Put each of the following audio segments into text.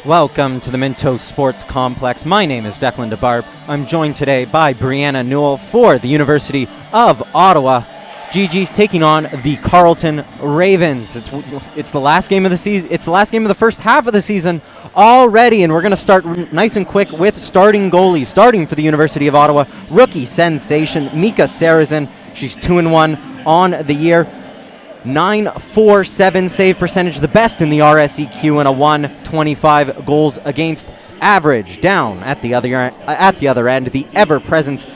Welcome to the Minto Sports Complex. My name is Declan DeBarb. I'm joined today by Brianna Newell for the University of Ottawa. GG's taking on the Carleton Ravens. It's the last game of the season. It's the last game of the first half of the season already, and we're going to start nice and quick with starting goalies. Starting for the University of Ottawa, rookie sensation Mika Sarrazin. She's 2-1 on the year. 9.47 save percentage, the best in the RSEQ, and a 1.25 goals against average. Down at the other end, the ever-present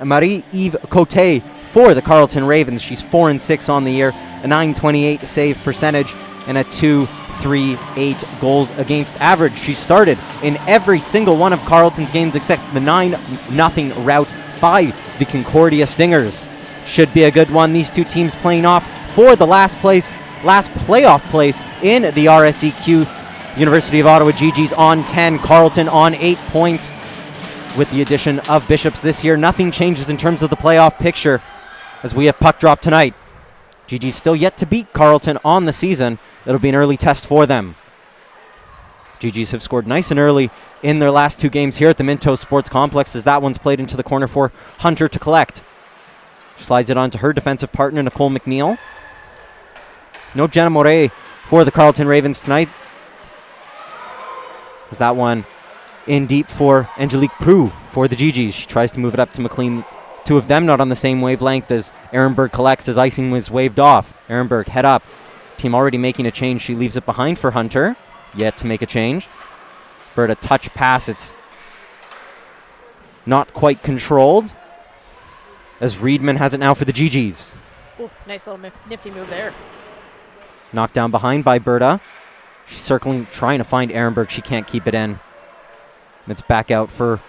Marie-Eve Cote for the Carleton Ravens. She's 4-6 on the year, a 9.28 save percentage, and a 2.38 goals against average. She started in every single one of Carleton's games except the 9-0 rout by the Concordia Stingers. Should be a good one. These two teams playing off for the last playoff place in the RSEQ. University of Ottawa GG's on 10, Carleton on 8 points. With the addition of Bishops this year, nothing changes in terms of the playoff picture as we have puck drop tonight. GG's still yet to beat Carleton on the season. It'll be an early test for them. GG's have scored nice and early in their last two games here at the Minto Sports Complex, as that one's played into the corner for Hunter to collect. Slides it on to her defensive partner, Nicole McNeil. No Jenna Moret for the Carleton Ravens tonight. Is that one in deep for Angelique Prue for the GGs. She tries to move it up to McLean. Two of them not on the same wavelength as Ehrenberg collects as icing was waved off. Ehrenberg head up. Team already making a change. She leaves it behind for Hunter. Yet to make a change. Berta touch pass. It's not quite controlled, as Reedman has it now for the GGs. Ooh, nice little nifty move there. Knocked down behind by Berta. She's circling, trying to find Ehrenberg. She can't keep it in. And it's back out for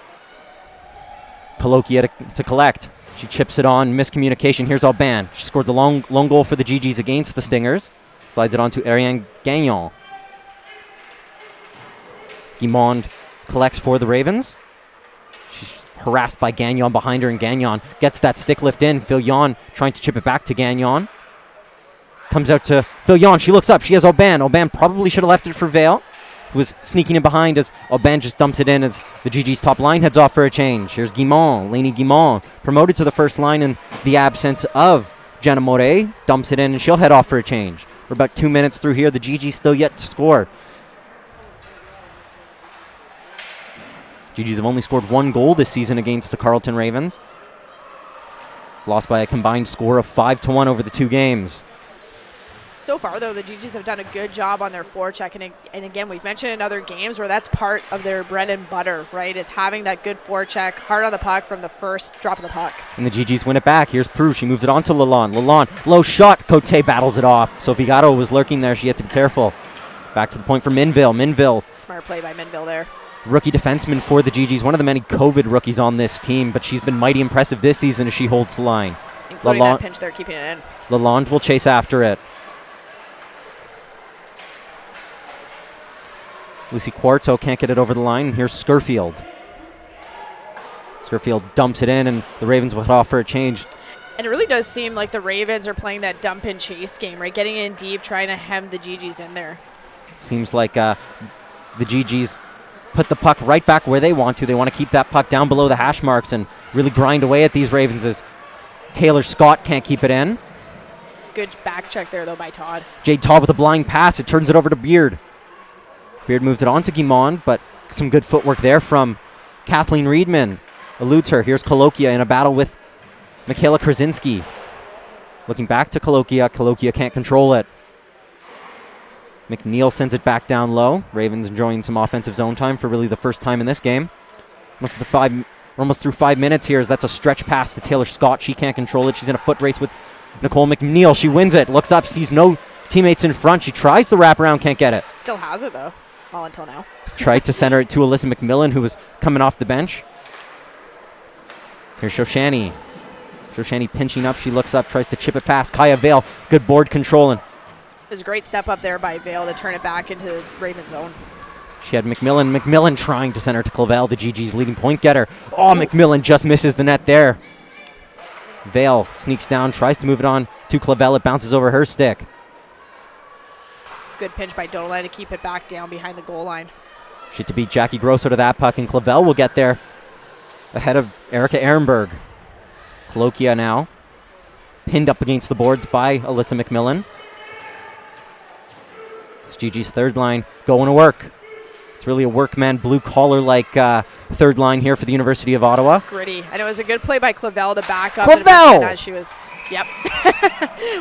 Palokia to collect. She chips it on. Miscommunication. Here's Alban. She scored the lone goal for the GGs against the Stingers. Slides it on to Ariane Gagnon. Guimond collects for the Ravens. She's harassed by Gagnon behind her, and Gagnon gets that stick lift in. Filion trying to chip it back to Gagnon. Comes out to Filion. She looks up. She has Auban. Auban probably should have left it for Vale, who was sneaking in behind as Auban just dumps it in as the GG's top line heads off for a change. Here's Guimond. Lainey Guimond promoted to the first line in the absence of Jenna Moret. Dumps it in, and she'll head off for a change. We're about 2 minutes through here. The GG's still yet to score. GG's have only scored one goal this season against the Carleton Ravens. Lost by a combined score of 5-1 over the two games. So far, though, the GGs have done a good job on their forecheck. And again, we've mentioned in other games where that's part of their bread and butter, right, is having that good forecheck, hard on the puck from the first drop of the puck. And the GGs win it back. Here's Prue. She moves it on to Lalonde. Lalonde, low shot. Cote battles it off. Sophie Gatto was lurking there. She had to be careful. Back to the point for Minville. Minville. Smart play by Minville there. Rookie defenseman for the GGs, one of the many COVID rookies on this team, but she's been mighty impressive this season as she holds the line. Including that pinch there, keeping it in. Lalonde will chase after it. Lucy Quarto can't get it over the line. Here's Scurfield. Scurfield dumps it in, and the Ravens will head off for a change. And it really does seem like the Ravens are playing that dump and chase game, right? Getting in deep, trying to hem the GGs in there. Seems like the GGs put the puck right back where they want to. They want to keep that puck down below the hash marks and really grind away at these Ravens as Taylor Scott can't keep it in. Good back check there, though, by Todd. Jade Todd with a blind pass. It turns it over to Beard. Beard moves it on to Guimond, but some good footwork there from Kathleen Reedman. Eludes her. Here's Kolokia in a battle with Michaela Krasinski. Looking back to Kolokia. Kolokia can't control it. McNeil sends it back down low. Ravens enjoying some offensive zone time for really the first time in this game. We're almost through 5 minutes here as that's a stretch pass to Taylor Scott. She can't control it. She's in a foot race with Nicole McNeil. She wins it. Looks up, sees no teammates in front. She tries the wraparound, can't get it. Still has it, though. Well, until now. Tried to center it to Alyssa McMillan, who was coming off the bench. Here's Shoshani. Shoshani pinching up. She looks up, tries to chip it past Kaya Vale. Good board controlling. It was a great step up there by Vale to turn it back into the Raven zone. She had McMillan. McMillan trying to center to Clavel, the GG's leading point getter. Oh, McMillan just misses the net there. Vale sneaks down, tries to move it on to Clavel. It bounces over her stick. good pinch by Dolan to keep it back down behind the goal line. She to beat Jackie Grosso to that puck, and Clavel will get there ahead of Erica Ehrenberg. Coloquia now pinned up against the boards by Alyssa McMillan. It's Gigi's third line going to work. It's really a workman, blue-collar-like third line here for the University of Ottawa. Gritty. And it was a good play by Clavel to back up. Clavel! As she was, yep,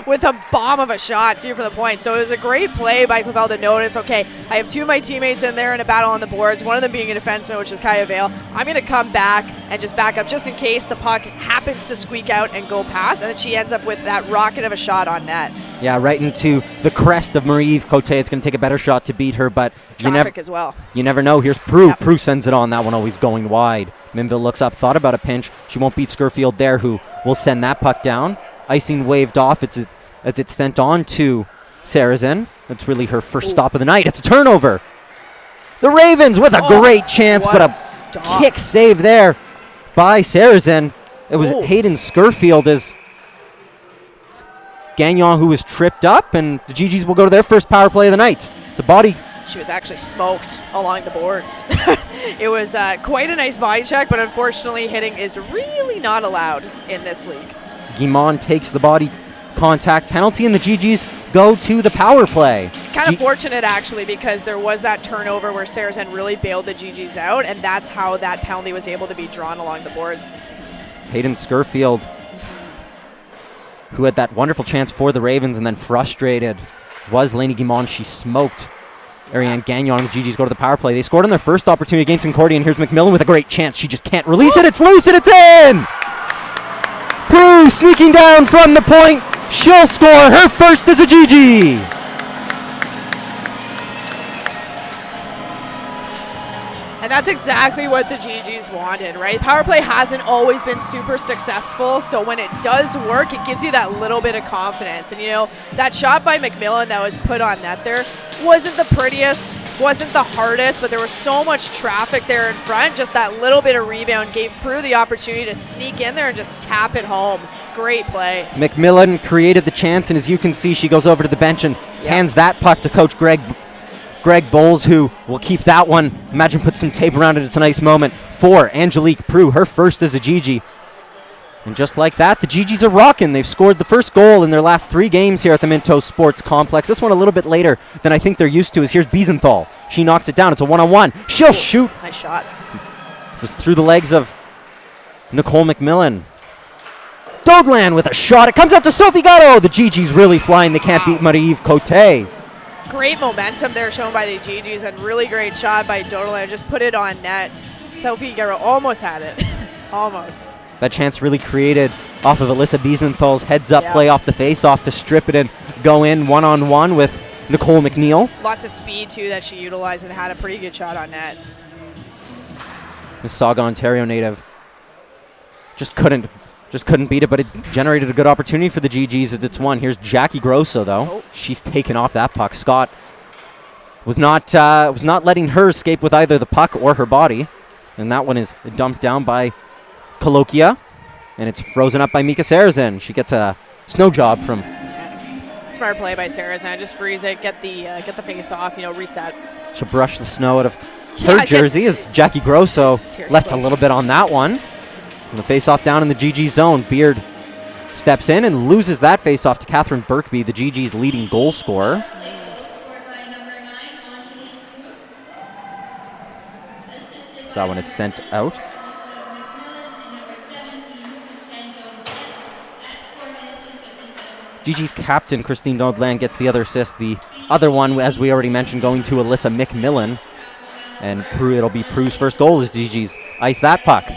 with a bomb of a shot, too, for the point. So it was a great play by Clavel to notice, okay, I have two of my teammates in there in a battle on the boards, one of them being a defenseman, which is Kaya Vale. I'm going to come back and just back up just in case the puck happens to squeak out and go past. And then she ends up with that rocket of a shot on net. Yeah, right into the crest of Marie-Eve Cote. It's going to take a better shot to beat her, but traffic as well. You never know. Here's Prue. Yep. Prue sends it on. That one always going wide. Minville looks up, thought about a pinch. She won't beat Scurfield there, who will send that puck down. Icing waved off as it's sent on to Sarazen. That's really her first stop of the night. It's a turnover. The Ravens with a great chance, but a kick save there by Sarazen. It was Hayden Scurfield as Gagnon, who was tripped up, and the GGs will go to their first power play of the night. It's a body. She was actually smoked along the boards. It was quite a nice body check, but unfortunately hitting is really not allowed in this league. Guimond takes the body contact penalty, and the GGs go to the power play. Kind of fortunate, actually, because there was that turnover where Sarazen really bailed the GGs out, and that's how that penalty was able to be drawn along the boards. It's Hayden Scurfield, who had that wonderful chance for the Ravens and then frustrated was Lainey Guimond. She smoked Ariane Gagnon, and the GGs go to the power play. They scored on their first opportunity against Concordia, and here's McMillan with a great chance. She just can't release it. It's loose, and it's in! Prue sneaking down from the point. She'll score her first as a GG. And that's exactly what the GGs wanted, right? Power play hasn't always been super successful, so when it does work, it gives you that little bit of confidence. And, you know, that shot by McMillan that was put on net there wasn't the prettiest, wasn't the hardest, but there was so much traffic there in front. Just that little bit of rebound gave Prue the opportunity to sneak in there and just tap it home. Great play. McMillan created the chance, and as you can see, she goes over to the bench and hands that puck to Coach Greg Bowles, who will keep that one. Imagine put some tape around it. It's a nice moment for Angelique Prue, her first as a GG. And just like that, the GGs are rocking. They've scored the first goal in their last 3 games here at the Minto Sports Complex. This one a little bit later than I think they're used to is here's Biesenthal. She knocks it down. It's a one-on-one. She'll shoot. Nice shot. It was through the legs of Nicole McMillan. Dodland with a shot. It comes out to Sophie Gatto. The GGs really flying. They can't beat Marie-Eve Cote. Great momentum there shown by the GGs, and really great shot by Dodeland. Just put it on net. Sophie Guerrero almost had it. Almost. That chance really created off of Alyssa Biesenthal's heads-up play off the face-off to strip it and go in one-on-one with Nicole McNeil. Lots of speed, too, that she utilized and had a pretty good shot on net. Mississauga, Ontario native just couldn't beat it, but it generated a good opportunity for the GGs as it's won. Here's Jackie Grosso, though. She's taken off that puck. Scott was not letting her escape with either the puck or her body, and that one is dumped down by Coloquia, and it's frozen up by Mika Sarazen. She gets a snow job from. Smart play by Sarazen. Just freeze it, get the face off, reset. She'll brush the snow out of her jersey as Jackie Grosso left a little bit on that one. And the face-off down in the GG zone. Beard steps in and loses that face-off to Catherine Birkby, the GG's leading goal scorer. So that one is sent out. GG's captain, Christine Dodland, gets the other assist. The other one, as we already mentioned, going to Alyssa McMillan. And it'll be Prue's first goal as GG's ice that puck.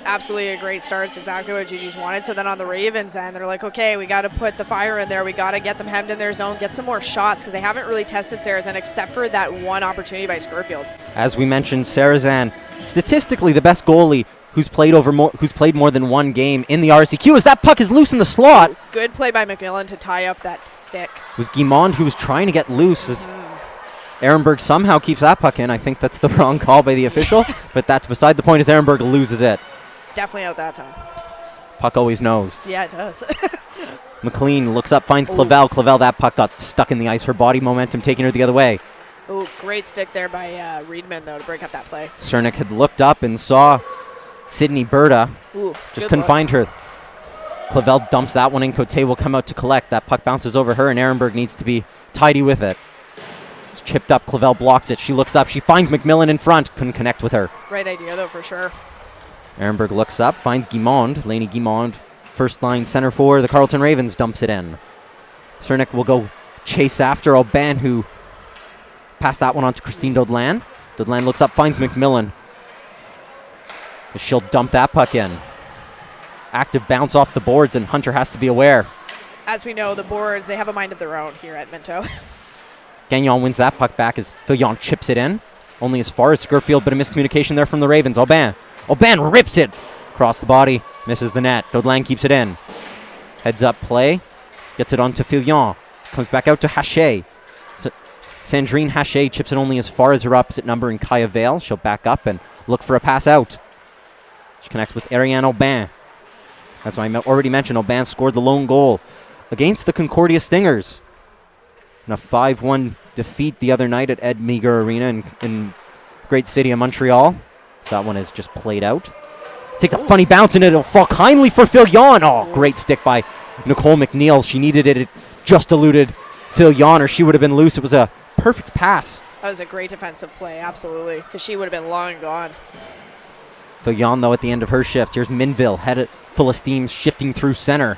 Absolutely a great start. It's exactly what GG's wanted. So then on the Ravens end, they're like, okay, we got to put the fire in there. We got to get them hemmed in their zone, get some more shots, because they haven't really tested Sarazen except for that one opportunity by Scurfield. As we mentioned, Sarazen, statistically the best goalie who's played more than one game in the RSEQ, as that puck is loose in the slot. Good play by McMillan to tie up that stick. It was Guimond who was trying to get loose as Ehrenberg somehow keeps that puck in. I think that's the wrong call by the official, but that's beside the point as Ehrenberg loses it. Definitely out that time. Puck always knows. Yeah, it does. McLean looks up, finds Clavel. Clavel, that puck got stuck in the ice. Her body momentum taking her the other way. Ooh, great stick there by Reedman, though, to break up that play. Cernak had looked up and saw Sydney Berta. Ooh, just couldn't find her. Clavel dumps that one in. Cote will come out to collect. That puck bounces over her, and Ehrenberg needs to be tidy with it. It's chipped up. Clavel blocks it. She looks up. She finds McMillan in front. Couldn't connect with her. Right idea, though, for sure. Ehrenberg looks up, finds Guimond. Lainey Guimond, first line center for the Carleton Ravens, dumps it in. Cernak will go chase after Aubin, who passed that one on to Christine Daudelin. Daudelin looks up, finds McMillan. She'll dump that puck in. Active bounce off the boards, and Hunter has to be aware. As we know, the boards, they have a mind of their own here at Minto. Gagnon wins that puck back as Fillon chips it in. Only as far as Scurfield, but a miscommunication there from the Ravens. Aubin rips it across the body, misses the net. Daudelin keeps it in. Heads up play, gets it on to Fillon. Comes back out to Haché. Sandrine Haché chips it only as far as her opposite number in Kaya Vale. She'll back up and look for a pass out. She connects with Ariane Aubin. As I already mentioned, Aubin scored the lone goal against the Concordia Stingers in a 5-1 defeat the other night at Ed Meagher Arena in great city of Montreal. So that one is just played out. Takes a funny bounce and it'll fall kindly for Fillon. Oh, great stick by Nicole McNeil. She needed it. It just eluded Fillon, or she would have been loose. It was a perfect pass. That was a great defensive play, absolutely, because she would have been long gone. Fillon, though, at the end of her shift. Here's Minville, head full of steam, shifting through center.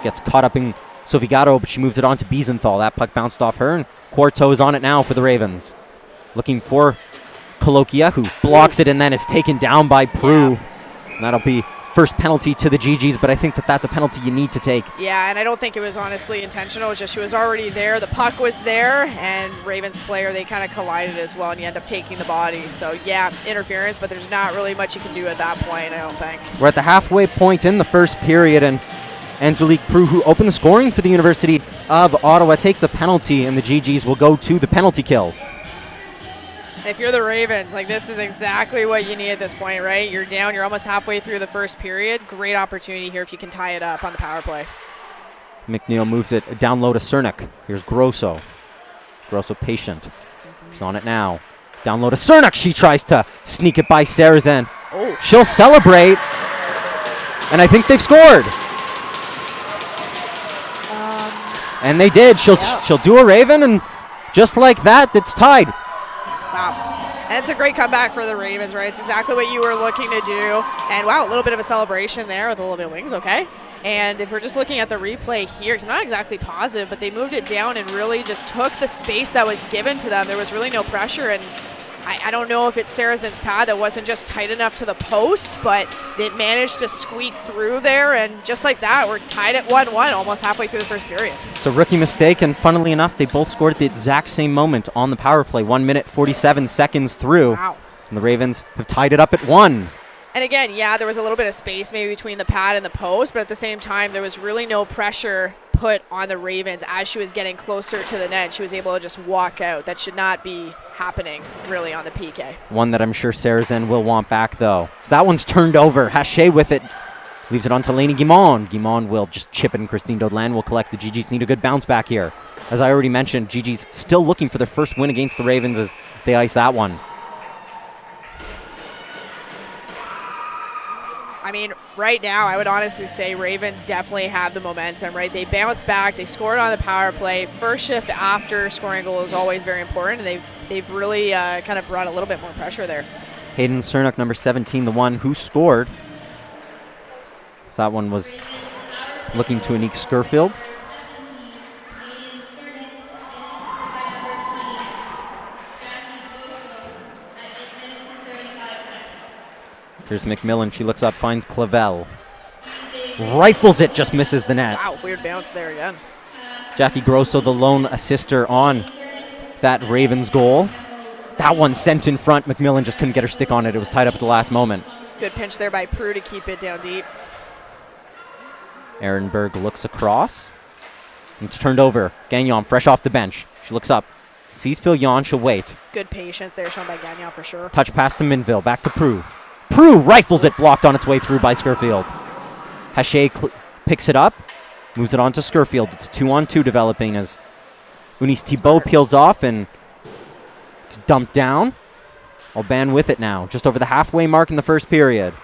Gets caught up in Sophie Gatto, but she moves it on to Biesenthal. That puck bounced off her, and Quarto is on it now for the Ravens. Looking for Coloquia, who blocks it and then is taken down by Prue. Yeah. And that'll be first penalty to the GGs, but I think that's a penalty you need to take. Yeah, and I don't think it was honestly intentional. It was just she was already there. The puck was there, and Ravens player, they kind of collided as well, and you end up taking the body. So, yeah, interference, but there's not really much you can do at that point, I don't think. We're at the halfway point in the first period, and Angelique Prue, who opened the scoring for the University of Ottawa, takes a penalty, and the GGs will go to the penalty kill. If you're the Ravens, like, this is exactly what you need at this point, right? You're down. You're almost halfway through the first period. Great opportunity here if you can tie it up on the power play. McNeil moves it down low to Cernak. Here's Grosso. Grosso patient. She's on it now. Down low to Cernak. She tries to sneak it by Sarazin. Oh. She'll celebrate. And I think they've scored. And they did. She'll do a Raven, and just like that, it's tied. Wow. And it's a great comeback for the Ravens, right? It's exactly what you were looking to do. And wow, a little bit of a celebration there with a little bit of wings, okay? And if we're just looking at the replay here, it's not exactly positive, but they moved it down and really just took the space that was given to them. There was really no pressure, and I don't know if it's Sarazen's pad that wasn't just tight enough to the post, but it managed to squeak through there, and just like that, we're tied at 1-1 almost halfway through the first period. It's a rookie mistake, and funnily enough, they both scored at the exact same moment on the power play, 1 minute, 47 seconds through. Wow. And the Ravens have tied it up at 1. And again, yeah, there was a little bit of space maybe between the pad and the post, but at the same time, there was really no pressure put on the Ravens as she was getting closer to the net. She was able to just walk out. That should not be happening really on the PK. One that I'm sure Sarazin will want back, though. So that one's turned over. Haché with it. Leaves it on to Lainey Guimond. Guimond will just chip it, and Christine Daudelin will collect. The GGs need a good bounce back here. As I already mentioned, GGs still looking for their first win against the Ravens as they ice that one. I mean, right now, I would honestly say Ravens definitely have the momentum, right? They bounced back. They scored on the power play. First shift after scoring a goal is always very important, and they've really kind of brought a little bit more pressure there. Hayden Cernak, number 17, the one who scored. So that one was looking to Anique Scurfield. Here's McMillan. She looks up, finds Clavel. Rifles it, just misses the net. Wow, weird bounce there again. Jackie Grosso, the lone assister on that Ravens goal. That one sent in front. McMillan just couldn't get her stick on it. It was tied up at the last moment. Good pinch there by Prue to keep it down deep. Ehrenberg looks across. It's turned over. Gagnon, fresh off the bench. She looks up. Sees Fillon, she'll wait. Good patience there shown by Gagnon for sure. Touch pass to Minville. Back to Prue. Prue rifles it, blocked on its way through by Scurfield. Hache picks it up, moves it on to Scurfield. It's a 2-on-2 developing as Eunice Thibault peels off, and it's dumped down. Aubin with it now, just over the halfway mark in the first period.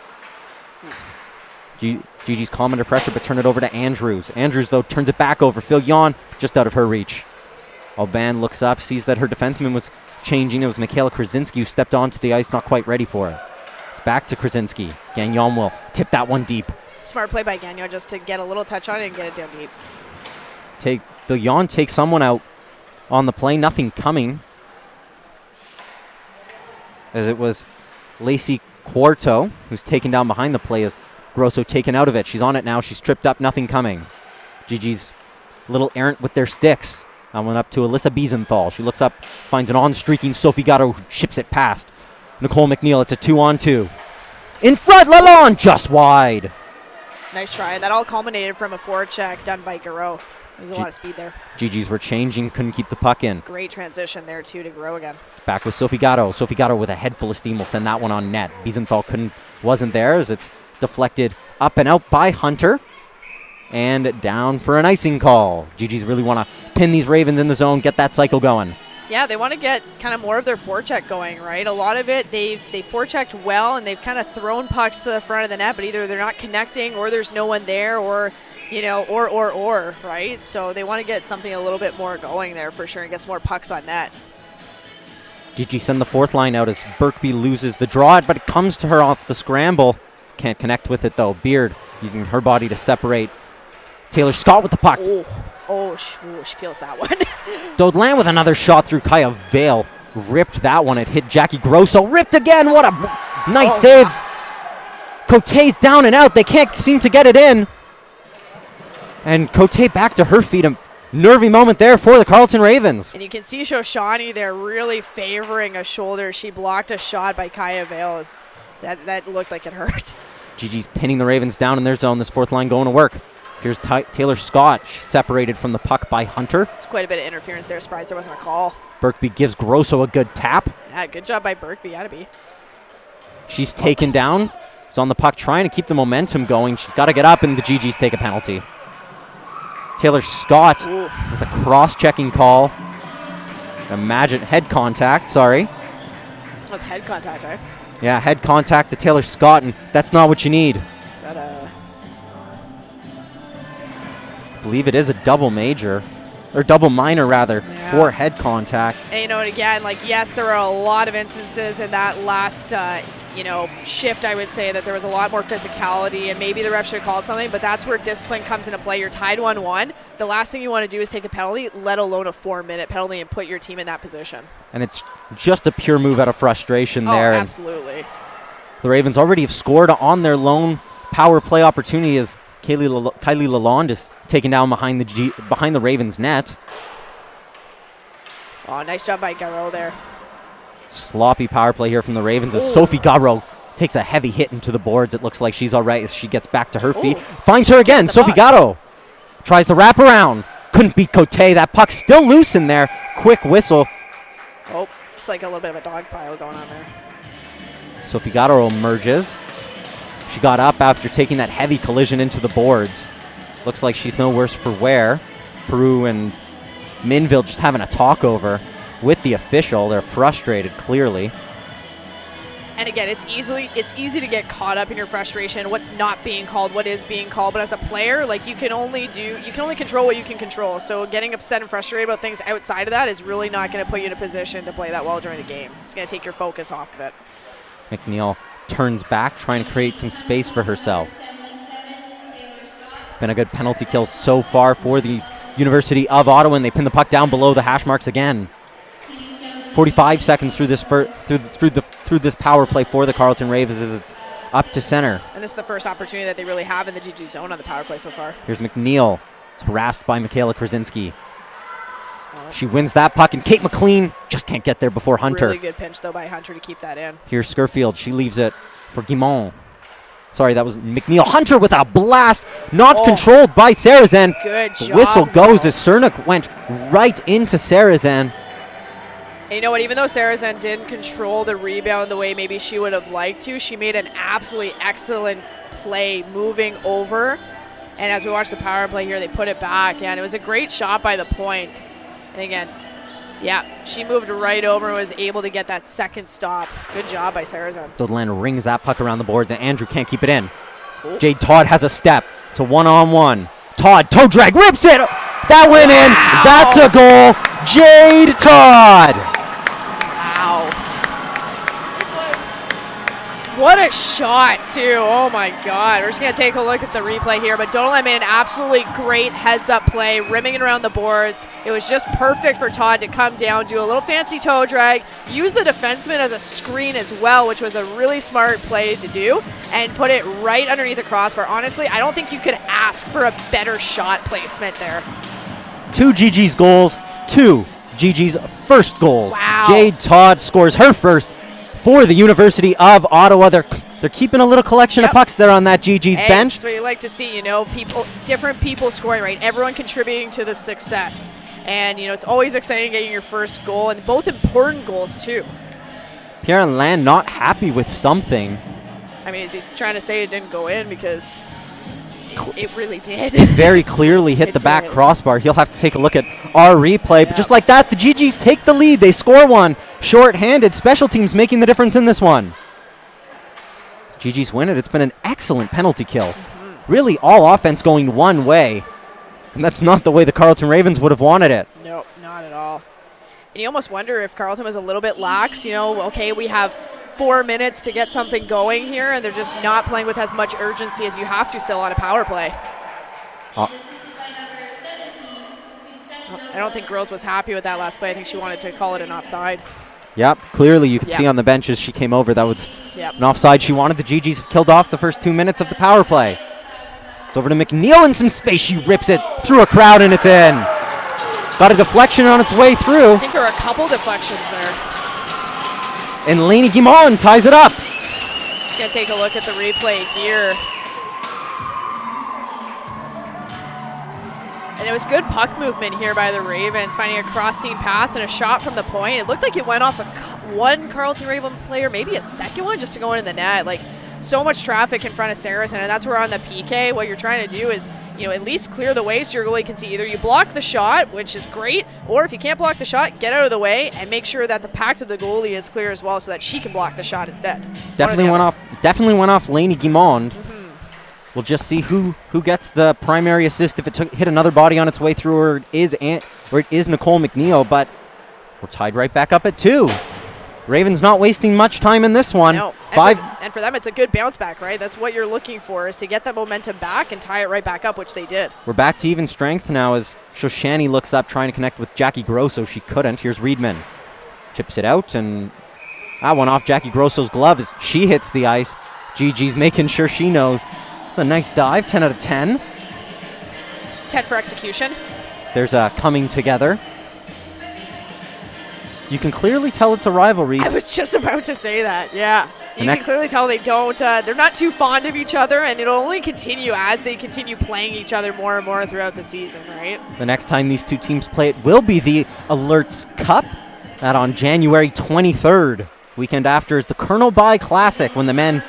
Gigi's calm under pressure, but turn it over to Andrews. Andrews, though, turns it back over. Filion, just out of her reach. Aubin looks up, sees that her defenseman was changing. It was Michaela Krasinski who stepped onto the ice, not quite ready for it. It's back to Krasinski. Gagnon will tip that one deep. Smart play by Gagnon just to get a little touch on it and get it down deep. Filion takes someone out on the play. Nothing coming, as it was Lacey Quarto who's taken down behind the play as Grosso taken out of it. She's on it now. She's tripped up. Nothing coming. Gigi's a little errant with their sticks. That one up to Alyssa Biesenthal. She looks up, finds an on-streaking Sophie Gatto who chips it past Nicole McNeil. It's a 2-on-2. In front, Lalonde just wide. Nice try. That all culminated from a forecheck done by Garreau. There's a lot of speed there. Gigi's were changing, couldn't keep the puck in. Great transition there, too, to Garreau again. Back with Sophie Gatto. Sophie Gatto with a head full of steam will send that one on net. Biesenthal wasn't there as it's deflected up and out by Hunter. And down for an icing call. Gigi's really want to pin these Ravens in the zone, get that cycle going. Yeah, they want to get kind of more of their forecheck going, right? A lot of it, they've forechecked well, and they've kind of thrown pucks to the front of the net, but either they're not connecting or there's no one there, or, you know, or, right? So they want to get something a little bit more going there for sure and get some more pucks on net. Gigi send the fourth line out as Birkby loses the draw, but it comes to her off the scramble. Can't connect with it, though. Beard using her body to separate Taylor Scott with the puck. She feels that one. Dodlin with another shot through Kaya Vale. Ripped that one. It hit Jackie Grosso. Ripped again. What a nice save. Cote's down and out. They can't seem to get it in. And Cote back to her feet. A nervy moment there for the Carleton Ravens. And you can see Shoshani there really favoring a shoulder. She blocked a shot by Kaya Vale. That looked like it hurt. Gigi's pinning the Ravens down in their zone. This fourth line going to work. Here's Taylor Scott. She's separated from the puck by Hunter. It's quite a bit of interference there. Surprised there wasn't a call. Birkby gives Grosso a good tap. Yeah, good job by Birkby. Had to be. She's taken down. She's on the puck trying to keep the momentum going. She's got to get up, and the GGs take a penalty. Taylor Scott with a cross-checking call. Imagine head contact, sorry. That was head contact, right? Yeah, head contact to Taylor Scott, and that's not what you need. I believe it is a double major, or double minor rather, for head contact. And you know, and again, like, yes, there were a lot of instances in that last, shift, I would say, that there was a lot more physicality, and maybe the ref should have called something, but that's where discipline comes into play. You're tied 1-1. The last thing you want to do is take a penalty, let alone a 4-minute penalty, and put your team in that position. And it's just a pure move out of frustration there. Oh, absolutely. The Ravens already have scored on their lone power play opportunity as Kylie Lalonde is taken down behind the Ravens net. Oh, nice job by Garreau there. Sloppy power play here from the Ravens as Sophie Garreau takes a heavy hit into the boards. It looks like she's all right as she gets back to her feet. Finds her again. Sophie Garreau tries to wrap around. Couldn't beat Cote. That puck's still loose in there. Quick whistle. Oh, it's like a little bit of a dog pile going on there. Sophie Garreau emerges. She got up after taking that heavy collision into the boards. Looks like she's no worse for wear. Peru and Minville just having a talk over with the official. They're frustrated, clearly. And again, it's easy to get caught up in your frustration, what's not being called, what is being called. But as a player, like, you can only control what you can control. So getting upset and frustrated about things outside of that is really not going to put you in a position to play that well during the game. It's going to take your focus off of it. McNeil turns back, trying to create some space for herself. Been a good penalty kill so far for the University of Ottawa, and they pin the puck down below the hash marks again. 45 seconds through this through this power play for the Carleton Ravens as it's up to center. And this is the first opportunity that they really have in the GG zone on the power play so far. Here's McNeil. It's harassed by Michaela Krasinski. She wins that puck, and Kate McLean just can't get there before Hunter. Really good pinch, though, by Hunter to keep that in. Here's Scurfield. She leaves it for Guimont. Sorry, that was McNeil. Hunter with a blast, not controlled by Sarazan. Good job. The whistle goes as Cernak went right into Sarazan. And you know what? Even though Sarazan didn't control the rebound the way maybe she would have liked to, she made an absolutely excellent play moving over. And as we watch the power play here, they put it back. Yeah, and it was a great shot by the point. And again, yeah, she moved right over and was able to get that second stop. Good job by Sarrazin. Dodeland rings that puck around the boards, and Andrew can't keep it in. Ooh. Jade Todd has a step. It's a one-on-one. Todd, toe drag, rips it. That went in. That's a goal. Jade Todd. Wow. What a shot, too. Oh, my God. We're just going to take a look at the replay here. But Dodeland made an absolutely great heads-up play, rimming it around the boards. It was just perfect for Todd to come down, do a little fancy toe drag, use the defenseman as a screen as well, which was a really smart play to do, and put it right underneath the crossbar. Honestly, I don't think you could ask for a better shot placement there. 2 Gigi's goals, 2 Gigi's first goals. Wow. Jade Todd scores her first for the University of Ottawa. They're keeping a little collection of pucks there on that Gigi's bench. That's what you like to see, you know, different people scoring, right? Everyone contributing to the success. And, you know, it's always exciting getting your first goal, and both important goals, too. Pierre Land not happy with something. I mean, is he trying to say it didn't go in? Because it really did. It very clearly hit the back crossbar. He'll have to take a look at our replay. But just like that, the Gigi's take the lead. They score one. Short-handed. Special teams making the difference in this one. Gigi's win it. It's been an excellent penalty kill. Really all offense going one way. And that's not the way the Carleton Ravens would have wanted it. Nope, not at all. And you almost wonder if Carleton was a little bit lax. You know, okay, we have 4 minutes to get something going here, and they're just not playing with as much urgency as you have to still on a power play. I don't think Grills was happy with that last play. I think she wanted to call it an offside. Yep, clearly you could see on the bench as she came over that was an offside. She wanted the Gigi's killed off the first 2 minutes of the power play. It's over to McNeil in some space. She rips it through a crowd, and it's in. Got a deflection on its way through. I think there were a couple deflections there. And Lainey Guimond ties it up. Just going to take a look at the replay here. And it was good puck movement here by the Ravens, finding a cross-seam pass and a shot from the point. It looked like it went off one Carleton Raven player, maybe a second one, just to go into the net. Like, so much traffic in front of Saracen, and that's where on the PK, what you're trying to do is, you know, at least clear the way so your goalie can see either you block the shot, which is great, or if you can't block the shot, get out of the way and make sure that the pack to the goalie is clear as well so that she can block the shot instead. Definitely went off Lainey Guimond. We'll just see who gets the primary assist if it hit another body on its way through, or it is Nicole McNeil, but we're tied right back up at 2. Ravens not wasting much time in this one. No, and for them, it's a good bounce back, right? That's what you're looking for, is to get that momentum back and tie it right back up, which they did. We're back to even strength now as Shoshani looks up trying to connect with Jackie Grosso. She couldn't. Here's Reedman. Chips it out, and that one off Jackie Grosso's glove as she hits the ice. Gigi's making sure she knows. It's a nice dive, 10 out of 10. 10 for execution. There's a coming together. You can clearly tell it's a rivalry. I was just about to say that, yeah. You can clearly tell they don't, they're not too fond of each other, and it'll only continue as they continue playing each other more and more throughout the season, right? The next time these two teams play, it will be the Alerts Cup. That on January 23rd. Weekend after is the Colonel By Classic when the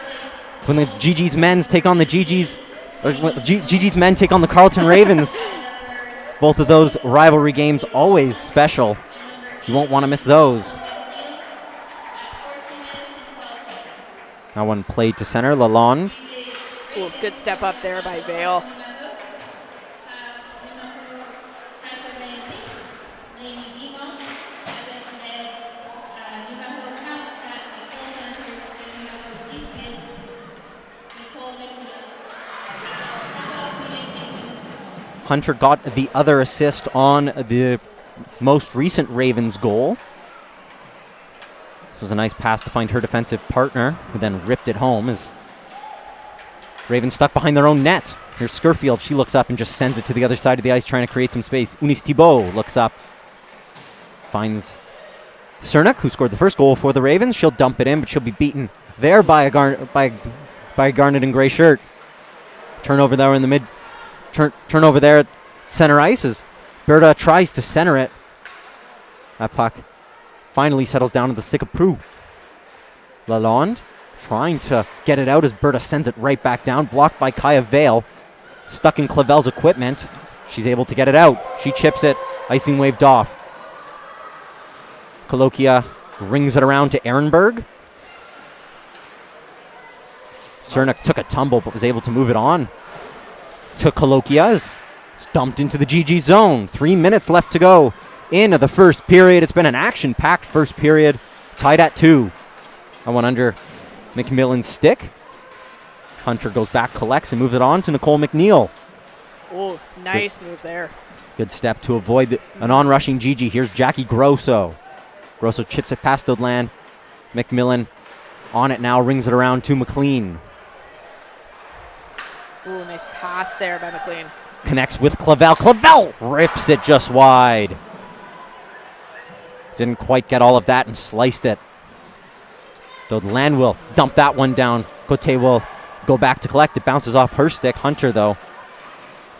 Gigi's men's take on the Gigi's men take on the Carleton Ravens. Both of those rivalry games always special. You won't want to miss those. That one played to center, Lalonde. Ooh, good step up there by Vale. Hunter got the other assist on the most recent Ravens goal. This was a nice pass to find her defensive partner, who then ripped it home as Ravens stuck behind their own net. Here's Scurfield. She looks up and just sends it to the other side of the ice, trying to create some space. Eunice Thibault looks up, finds Cernak, who scored the first goal for the Ravens. She'll dump it in, but she'll be beaten there by a Garnet and gray shirt. Turnover there in the mid. Turnover there at center ice as Berta tries to center it. That puck finally settles down to the stick of Prue. Lalonde trying to get it out as Berta sends it right back down. Blocked by Kaya Vale. Stuck in Clavel's equipment. She's able to get it out. She chips it. Icing waved off. Kolokia rings it around to Ehrenberg. Cernak took a tumble but was able to move it on to Kolokia. It's dumped into the GG zone. 3 minutes left to go in the first period. It's been an action-packed first period. Tied at 2. That one under McMillan's stick. Hunter goes back, collects, and moves it on to Nicole McNeil. Oh, nice move there. Good step to avoid an on-rushing Gigi. Here's Jackie Grosso. Grosso chips it past Dodland. McMillan on it now, rings it around to McLean. Ooh, nice pass there by McLean. Connects with Clavel. Clavel rips it just wide. Didn't quite get all of that and sliced it. Dodland will dump that one down. Cote will go back to collect. It bounces off her stick. Hunter, though,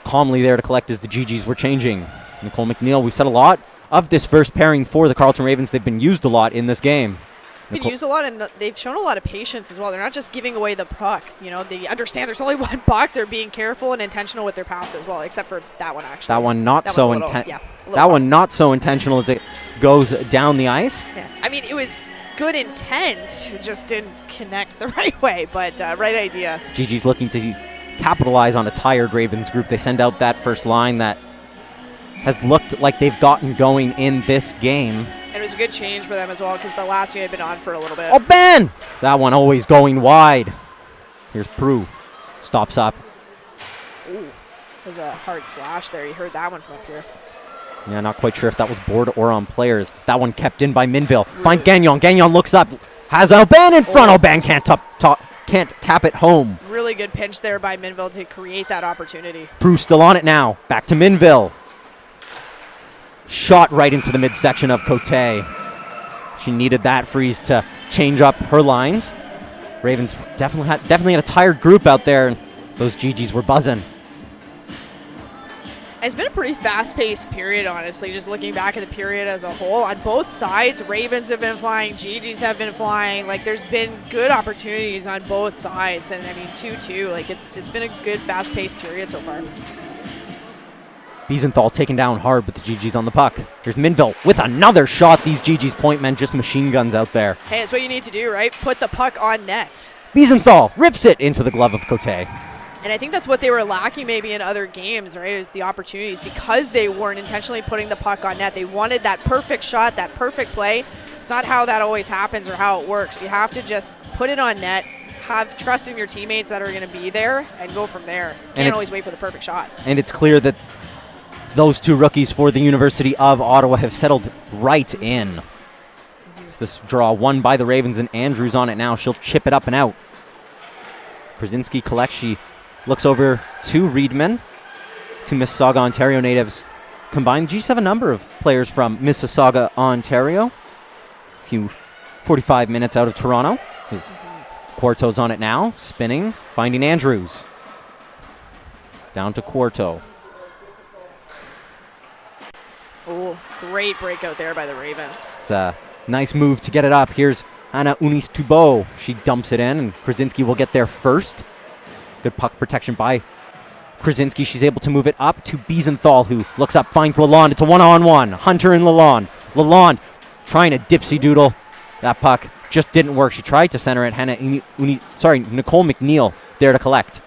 calmly there to collect as the GGs were changing. Nicole McNeil, we've said a lot of this first pairing for the Carleton Ravens. They've been used a lot in this game. Been used a lot, and they've shown a lot of patience as well. They're not just giving away the puck. You know, they understand there's only one puck. They're being careful and intentional with their pass as well, except for that one, actually. That one not so intentional. Yeah, that one not so intentional as it goes down the ice. Yeah. I mean, it was good intent. It just didn't connect the right way, but right idea. GG's looking to capitalize on a tired Ravens group. They send out that first line that has looked like they've gotten going in this game. And it was a good change for them as well because the last year had been on for a little bit. Oh, Ben! That one always going wide. Here's Prue. Stops up. Ooh, there's a hard slash there. You heard that one from up here. Yeah, not quite sure if that was board or on players. That one kept in by Minville. Finds Gagnon. Gagnon looks up. Has O'Ban in front. O'Ban can't tap it home. Really good pinch there by Minville to create that opportunity. Prue still on it now. Back to Minville. Shot right into the midsection of Cote. She needed that freeze to change up her lines. Ravens definitely had a tired group out there, and those GGs were buzzing. It's been a pretty fast-paced period, honestly, just looking back at the period as a whole. On both sides, Ravens have been flying, GGs have been flying. Like, there's been good opportunities on both sides, and I mean, 2-2. Like, it's been a good, fast-paced period so far. Wiesenthal taken down hard, but the GG's on the puck. Here's Minville with another shot. These GG's point men just machine guns out there. Hey, that's what you need to do, right? Put the puck on net. Wiesenthal rips it into the glove of Cote. And I think that's what they were lacking maybe in other games, right? Is the opportunities because they weren't intentionally putting the puck on net. They wanted that perfect shot, that perfect play. It's not how that always happens or how it works. You have to just put it on net, have trust in your teammates that are going to be there, and go from there. Can't always wait for the perfect shot. And it's clear that those two rookies for the University of Ottawa have settled right in. It's this draw won by the Ravens, and Andrews on it now. She'll chip it up and out. Krasinski collects. She looks over to Reedman, two Mississauga, Ontario natives combined. G7 have a number of players from Mississauga, Ontario. A few 45 minutes out of Toronto. Quarto's on it now, spinning, finding Andrews. Down to Quarto. Oh, great breakout there by the Ravens. It's a nice move to get it up. Here's Anna Unis-Tubo. She dumps it in, and Krasinski will get there first. Good puck protection by Krasinski. She's able to move it up to Wiesenthal, who looks up, finds Lalonde. It's a one-on-one. Hunter and Lalonde. Lalonde trying to dipsy-doodle. That puck just didn't work. She tried to center it. Nicole McNeil there to collect.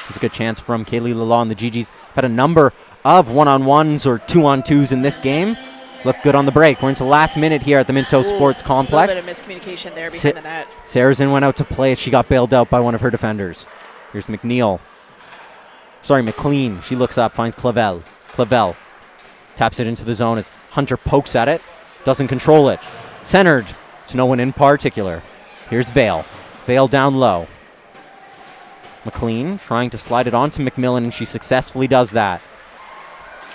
It's a good chance from Kaylee Lalonde. The GGs had a number of one-on-ones or two-on-twos in this game. Look good on the break. We're into the last minute here at the Minto Sports Complex. A little bit of miscommunication there behind the net. Sarrazin went out to play it. She got bailed out by one of her defenders. Here's McNeil. McLean. She looks up, finds Clavel. Clavel taps it into the zone as Hunter pokes at it. Doesn't control it. Centered to no one in particular. Here's Vale. Vale down low. McLean trying to slide it on to McMillan, and she successfully does that.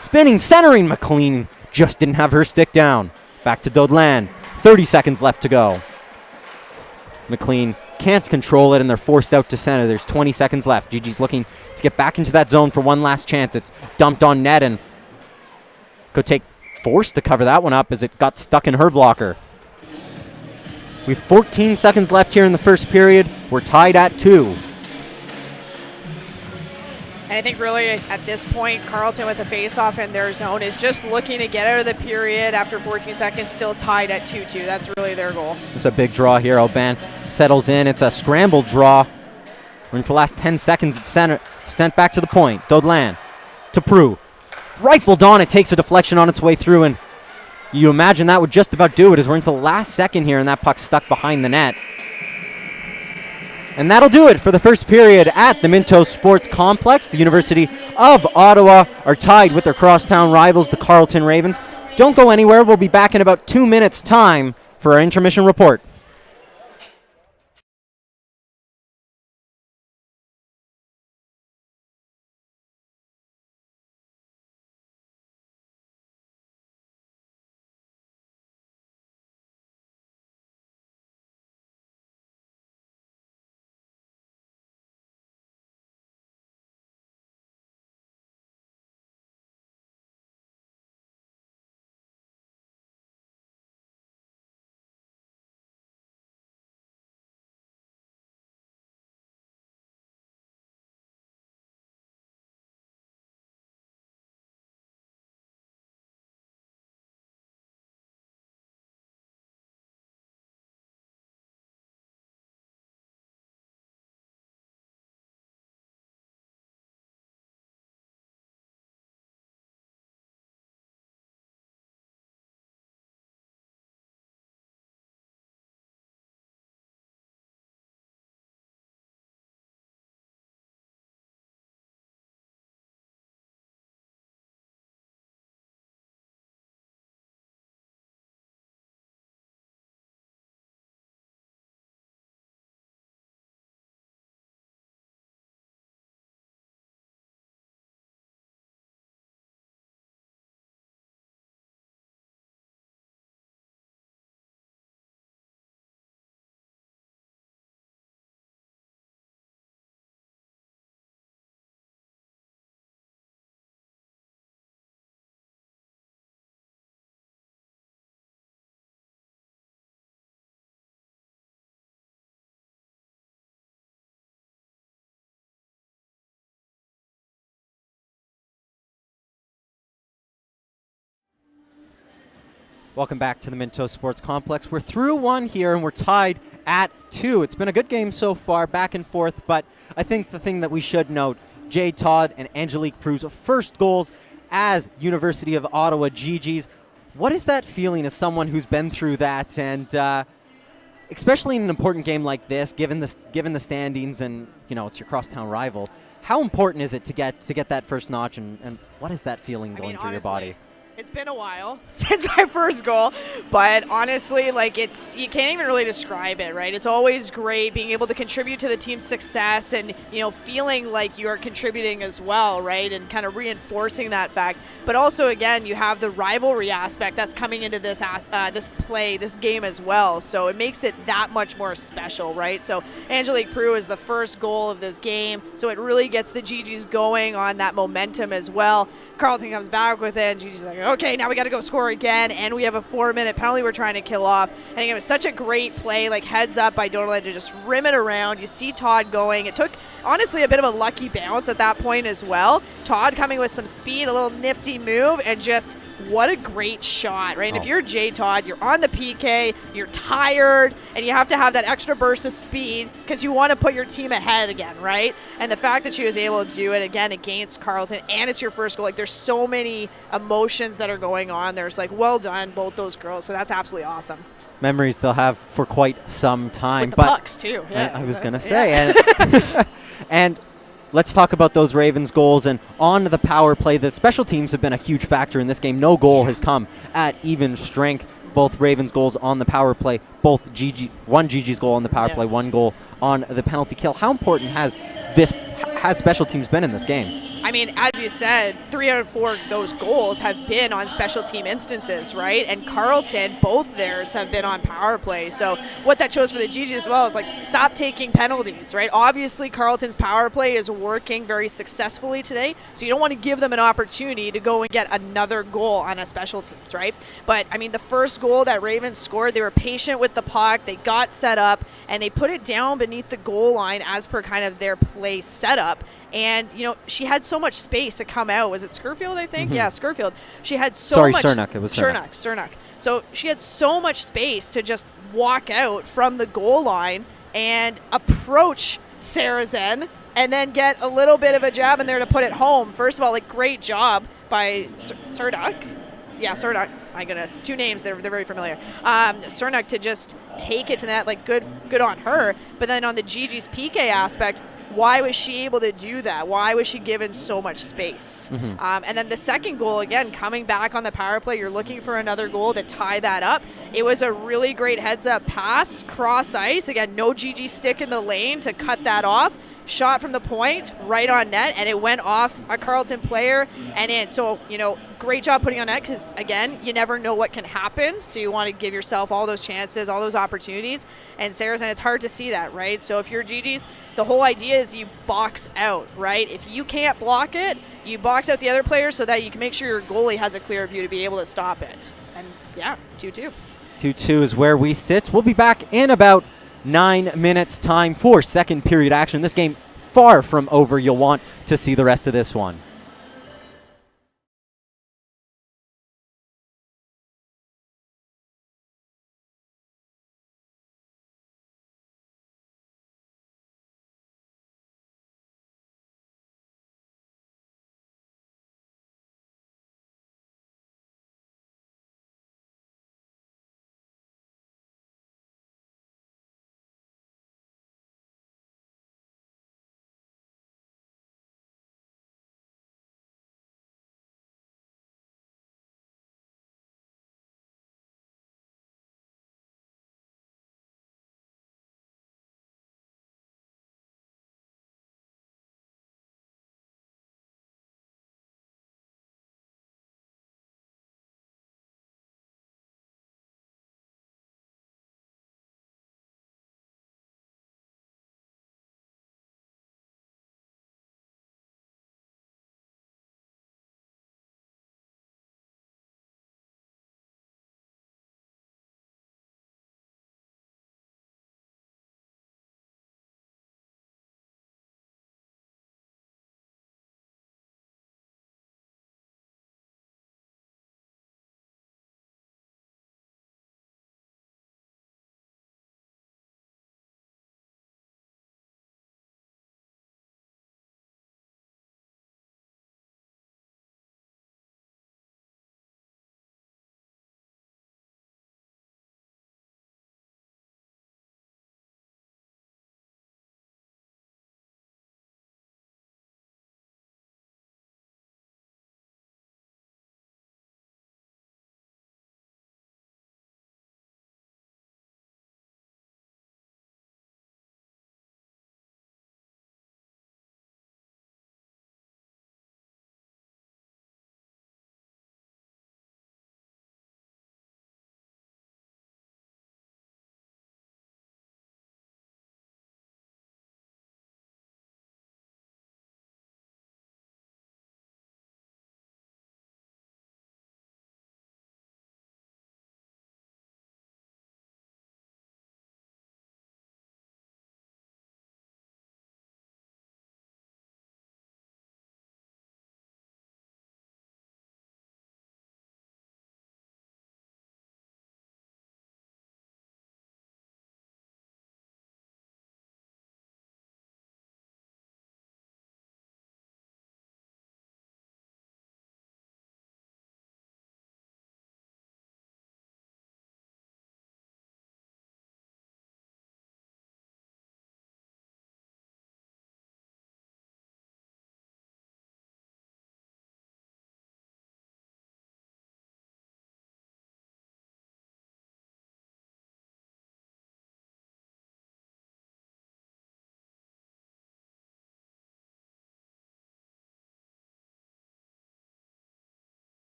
Spinning, centering. McLean just didn't have her stick down. Back to Dodland. 30 seconds left to go. McLean can't control it, and they're forced out to center. There's 20 seconds left. GG's looking to get back into that zone for one last chance. It's dumped on net, and Cote forced to cover that one up as it got stuck in her blocker. We have 14 seconds left here in the first period. We're tied at 2. And I think really at this point, Carleton with the face-off in their zone is just looking to get out of the period after 14 seconds, still tied at 2-2. That's really their goal. It's a big draw here. Aubin settles in. It's a scrambled draw. We're into the last 10 seconds. It's sent back to the point. Dodlan to Prue. Rifled on. It takes a deflection on its way through, and you imagine that would just about do it as we're into the last second here, and that puck's stuck behind the net. And that'll do it for the first period at the Minto Sports Complex. The University of Ottawa are tied with their crosstown rivals, the Carleton Ravens. Don't go anywhere. We'll be back in about 2 minutes' time for our intermission report. Welcome back to the Minto Sports Complex. We're through 1 here, and we're tied at 2. It's been a good game so far, back and forth, but I think the thing that we should note, Jade Todd and Angelique Prue's first goals as University of Ottawa GGs. What is that feeling as someone who's been through that, and especially in an important game like this, given the standings and, you know, it's your crosstown rival, how important is it to get that first notch, and what is that feeling going through honestly, your body? It's been a while since my first goal, but honestly, like, you can't even really describe it, right? It's always great being able to contribute to the team's success and, you know, feeling like you are contributing as well, right? And kind of reinforcing that fact. But also, again, you have the rivalry aspect that's coming into this game as well. So it makes it that much more special, right? So Angelique Prue is the first goal of this game, so it really gets the GGs going on that momentum as well. Carleton comes back with it, and GG's like, okay, now we got to go score again, and we have a 4-minute penalty we're trying to kill off. And again, it was such a great play, like heads up by Donald to just rim it around. You see Todd going. It took, honestly, a bit of a lucky bounce at that point as well. Todd coming with some speed, a little nifty move, and just what a great shot, right? And if you're Jay Todd, you're on the PK, you're tired, and you have to have that extra burst of speed because you want to put your team ahead again, right? And the fact that she was able to do it again against Carleton, and it's your first goal, like, there's so many emotions that are going on. There's, like, well done, both those girls. So that's absolutely awesome. Memories they'll have for quite some time. With the pucks, too. Yeah. I was going to say. Yeah. And let's talk about those Ravens goals. And on the power play, the special teams have been a huge factor in this game. No goal has come at even strength. Both Ravens goals on the power play, one GG's goal on the power play, one goal on the penalty kill. How important has special teams been in this game? I mean, as you said, 3 out of 4 of those goals have been on special team instances, right? And Carleton, both theirs have been on power play. So what that shows for the GG as well is like, stop taking penalties, right? Obviously, Carleton's power play is working very successfully today, so you don't want to give them an opportunity to go and get another goal on a special teams, right? But I mean, the first goal that Ravens scored, they were patient with the puck, they got set up, and they put it down beneath the goal line as per kind of their play setup. And, you know, she had so much space to come out. Was it Scurfield, I think? Mm-hmm. Yeah, Scurfield. She had so much... Sorry, Cernak. It was Cernak. Cernak. So she had so much space to just walk out from the goal line and approach Sarazen and then get a little bit of a jab in there to put it home. First of all, like, great job by Cernak. Yeah, Cernak. My goodness. 2 names. They're very familiar. Cernak to just take it to that, like, good on her. But then on the Gigi's PK aspect, why was she able to do that? Why was she given so much space? Mm-hmm. And then the second goal, again, coming back on the power play, you're looking for another goal to tie that up. It was a really great heads-up pass, cross ice. Again, no Gigi stick in the lane to cut that off. Shot from the point, right on net, and it went off a Carleton player and in. So, you know, great job putting on net because, again, you never know what can happen. So you want to give yourself all those chances, all those opportunities. And Sarazen, it's hard to see that, right? So if you're Gigi's, the whole idea is you box out, right? If you can't block it, you box out the other players so that you can make sure your goalie has a clear view to be able to stop it. And, yeah, 2-2. 2-2 is where we sit. We'll be back in about 9 minutes time for second period action. This game far from over. You'll want to see the rest of this one.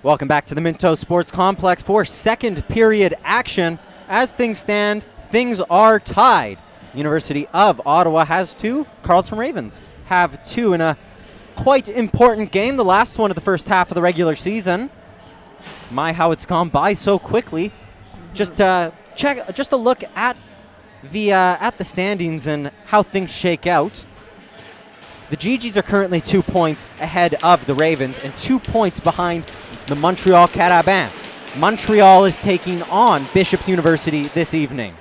Welcome back to the Minto Sports Complex for second period action. As things stand, things are tied. University of Ottawa has 2. Carleton Ravens have 2 in a quite important game, the last one of the first half of the regular season. My, how it's gone by so quickly. Just a look at the standings and how things shake out. The GGs are currently 2 points ahead of the Ravens and 2 points behind the Montreal Carabins. Montreal is taking on Bishop's University this evening.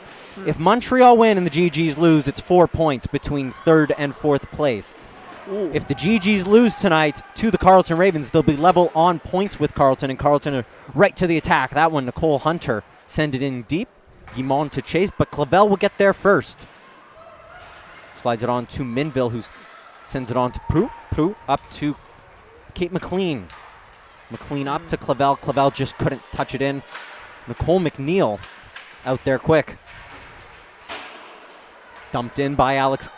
If Montreal win and the GGs lose, it's 4 points between 3rd and 4th place. Ooh. If the GGs lose tonight to the Carleton Ravens, they'll be level on points with Carleton, and Carleton are right to the attack. That one, Nicole Hunter, send it in deep. Guimond to chase, but Clavel will get there first. Slides it on to Minville, who sends it on to Prue. Prue up to Kate McLean. McLean up to Clavel. Clavel just couldn't touch it in. Nicole McNeil out there quick. Dumped in by Alex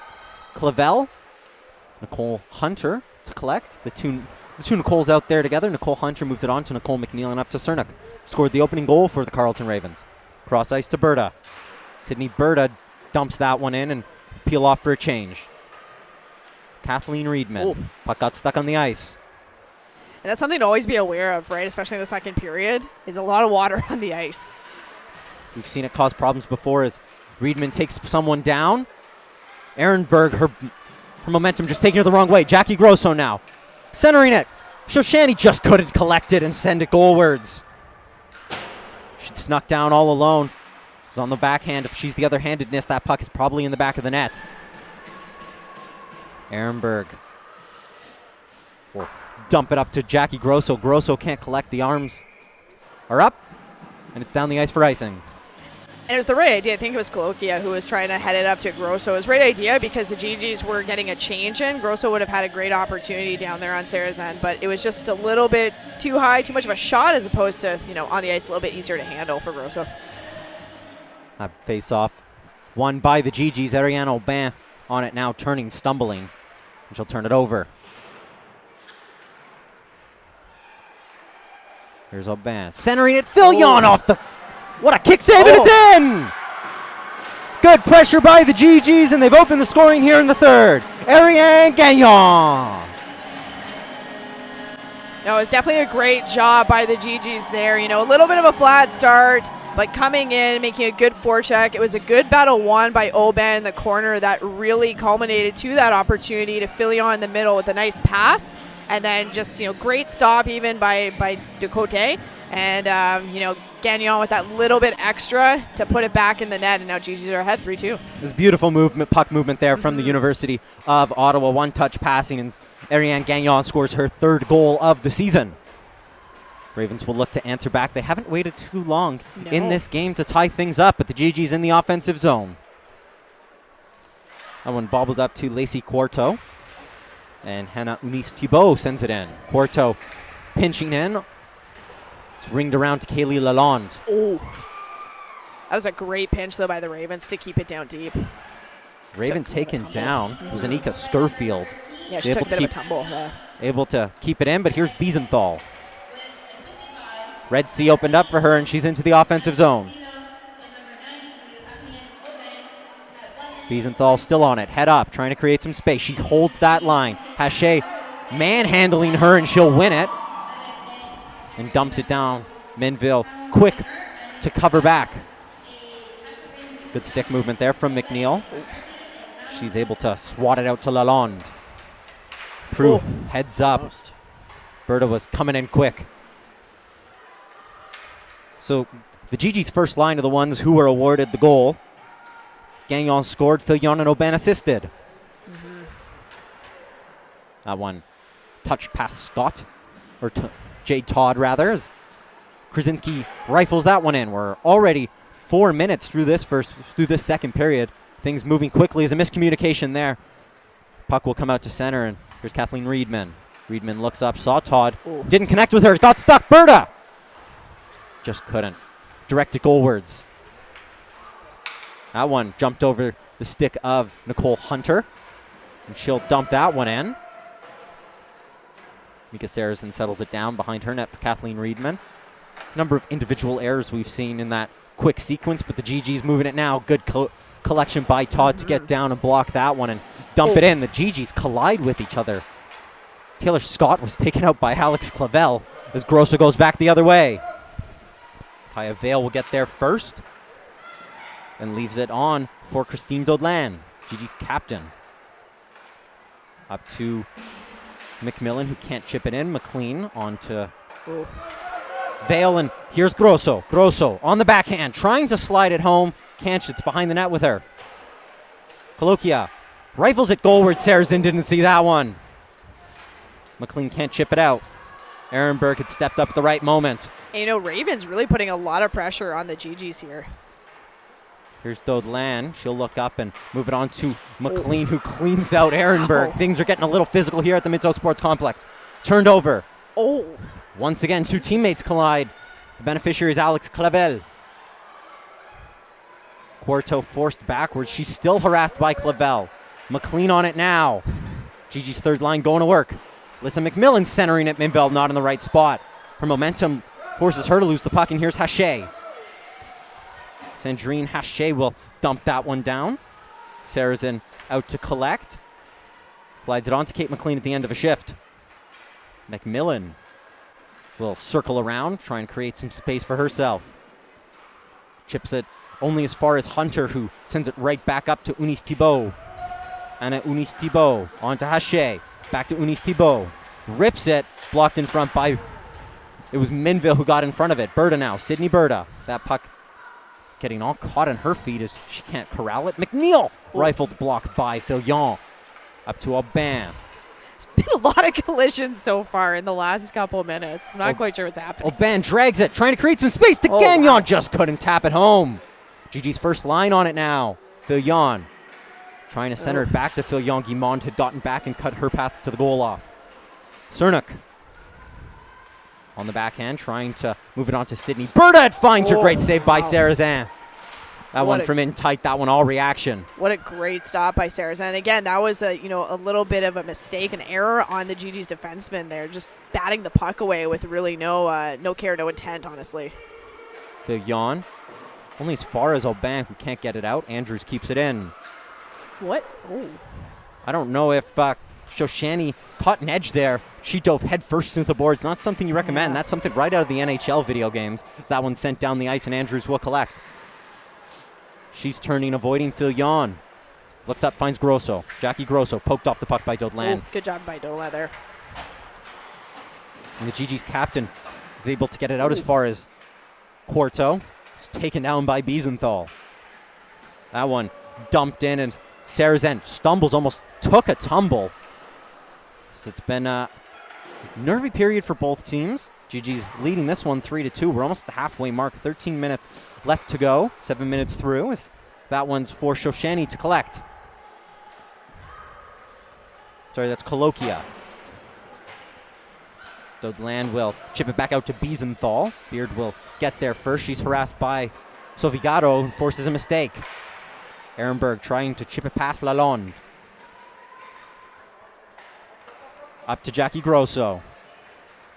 Clavel. Nicole Hunter to collect. The two Nicoles out there together. Nicole Hunter moves it on to Nicole McNeil and up to Cernak. Scored the opening goal for the Carleton Ravens. Cross ice to Berta. Sydney Berta dumps that one in and peel off for a change. Kathleen Reedman. Ooh. Puck got stuck on the ice. And that's something to always be aware of, right? Especially in the second period, is a lot of water on the ice. We've seen it cause problems before as Reedman takes someone down. Ehrenberg, her momentum just taking her the wrong way. Jackie Grosso now. Centering it. Shoshani just couldn't collect it and send it goalwards. She snuck down all alone. It's on the backhand. If she's the other-handedness, that puck is probably in the back of the net. Ehrenberg will dump it up to Jackie Grosso. Grosso can't collect. The arms are up, and it's down the ice for icing. And it was the right idea. I think it was Colokia who was trying to head it up to Grosso. It was the right idea because the GGs were getting a change in. Grosso would have had a great opportunity down there on Sarah's end, but it was just a little bit too high, too much of a shot as opposed to, on the ice a little bit easier to handle for Grosso. Face off won by the GGs. Ariane Aubin on it now, turning, stumbling. And she'll turn it over. Here's Aubin. Centering it. Fillion off the... What a kick save, and it's in! Good pressure by the GGs, and they've opened the scoring here in the third. Ariane Gagnon. No, it was definitely a great job by the GGs there. A little bit of a flat start, but coming in, making a good forecheck. It was a good battle won by Aubin in the corner that really culminated to that opportunity to Fillion in the middle with a nice pass. And then just, great stop even by Ducote. And, Gagnon with that little bit extra to put it back in the net, and now GGs are ahead 3-2. There's beautiful puck movement there from the University of Ottawa. One-touch passing, and Ariane Gagnon scores her 3rd goal of the season. Ravens will look to answer back. They haven't waited too long in this game to tie things up, but the GGs in the offensive zone. That one bobbled up to Lacey Quarto, and Hannah Eunice Thibault sends it in. Quarto pinching in. It's ringed around to Kaylee Lalonde. Oh, that was a great pinch, though, by the Ravens to keep it down deep. Raven taken down was Anika Scurfield. Yeah, she took a bit of a tumble. Yeah. Able to keep it in, but here's Biesenthal. Red Sea opened up for her, and she's into the offensive zone. Biesenthal still on it, head up, trying to create some space. She holds that line. Hache manhandling her, and she'll win it. And dumps it down. Minville quick to cover back. Good stick movement there from McNeil. She's able to swat it out to Lalonde. Prue heads up. Almost. Berta was coming in quick. So the GG's first line are the ones who were awarded the goal. Gagnon scored, Fillion and Aubin assisted. That one touched past Scott, or Jade Todd rather, as Krasinski rifles that one in. We're already 4 minutes through this second period. Things moving quickly as a miscommunication there. Puck will come out to center, and here's Kathleen Reedman. Reedman looks up, saw Todd, didn't connect with her, got stuck. Berta just couldn't. Direct it goalwards. That one jumped over the stick of Nicole Hunter, and she'll dump that one in. Mika Saracen settles it down behind her net for Kathleen Reedman. Number of individual errors we've seen in that quick sequence, but the GG's moving it now. Good collection by Todd to get down and block that one and dump it in. The GG's collide with each other. Taylor Scott was taken out by Alex Clavel as Grosso goes back the other way. Kaya Vale will get there first and leaves it on for Christine Dodlan, GG's captain. Up to McMillan, who can't chip it in. McLean on to Vale, and here's Grosso. Grosso on the backhand, trying to slide it home. Can't, it's behind the net with her. Coloquia rifles it goalward. Saracen didn't see that one. McLean can't chip it out. Ehrenberg had stepped up at the right moment. And, you know, Raven's really putting a lot of pressure on the GGs here. Here's Dodlan. She'll look up and move it on to McLean, who cleans out Ehrenberg. Things are getting a little physical here at the Minto Sports Complex. Turned over. Once again, two teammates collide. The beneficiary is Alex Clavel. Quarto forced backwards. She's still harassed by Clavel. McLean on it now. GG's third line going to work. Alyssa McMillan centering at Minveld, not in the right spot. Her momentum forces her to lose the puck, and here's Haché. Sandrine Haché will dump that one down. Saracen out to collect. Slides it on to Kate McLean at the end of a shift. McMillan will circle around, try and create some space for herself. Chips it only as far as Hunter, who sends it right back up to Eunice Thibault. Anna Eunice Thibault on to Haché. Back to Eunice Thibault. Rips it, blocked in front by, it was Minville who got in front of it. Berta now, Sydney Berta. That puck getting all caught on her feet as she can't corral it. McNeil rifled, blocked by Fillon. Up to Aubin. It's been a lot of collisions so far in the last couple of minutes. I'm not quite sure what's happening. Aubin drags it, trying to create some space to Gagnon. Wow. Just couldn't tap it home. GG's first line on it now. Fillon trying to center it back to Fillon. Guimond had gotten back and cut her path to the goal off. Cernuk on the backhand, trying to move it on to Sydney. Berta finds her. Great save by Sarrazin. That one from in tight, that one all reaction. What a great stop by Sarrazin. And again, that was a little bit of a mistake, an error on the GG's defenseman there, just batting the puck away with really no care, no intent, honestly. Fillon, only as far as Aubin, who can't get it out. Andrews keeps it in. What? I don't know if Shoshani caught an edge there. She dove head first into the boards. Not something you recommend. Yeah. That's something right out of the NHL video games. That one sent down the ice, and Andrews will collect. She's turning, avoiding Fillon. Looks up, finds Grosso. Jackie Grosso poked off the puck by Dodlan. Good job by Dodlan there. And the GG's captain is able to get it out as far as Quarto. It's taken down by Biesenthal. That one dumped in, and Sarrazin stumbles, almost took a tumble. So it's been a nervy period for both teams. GG's leading this one 3-2. We're almost at the halfway mark. 13 minutes left to go. 7 minutes through. As that one's for Shoshani to collect. Sorry, that's Coloquia. Dodlan will chip it back out to Biesenthal. Beard will get there first. She's harassed by Sofigato, who forces a mistake. Ehrenberg trying to chip it past Lalonde. Up to Jackie Grosso.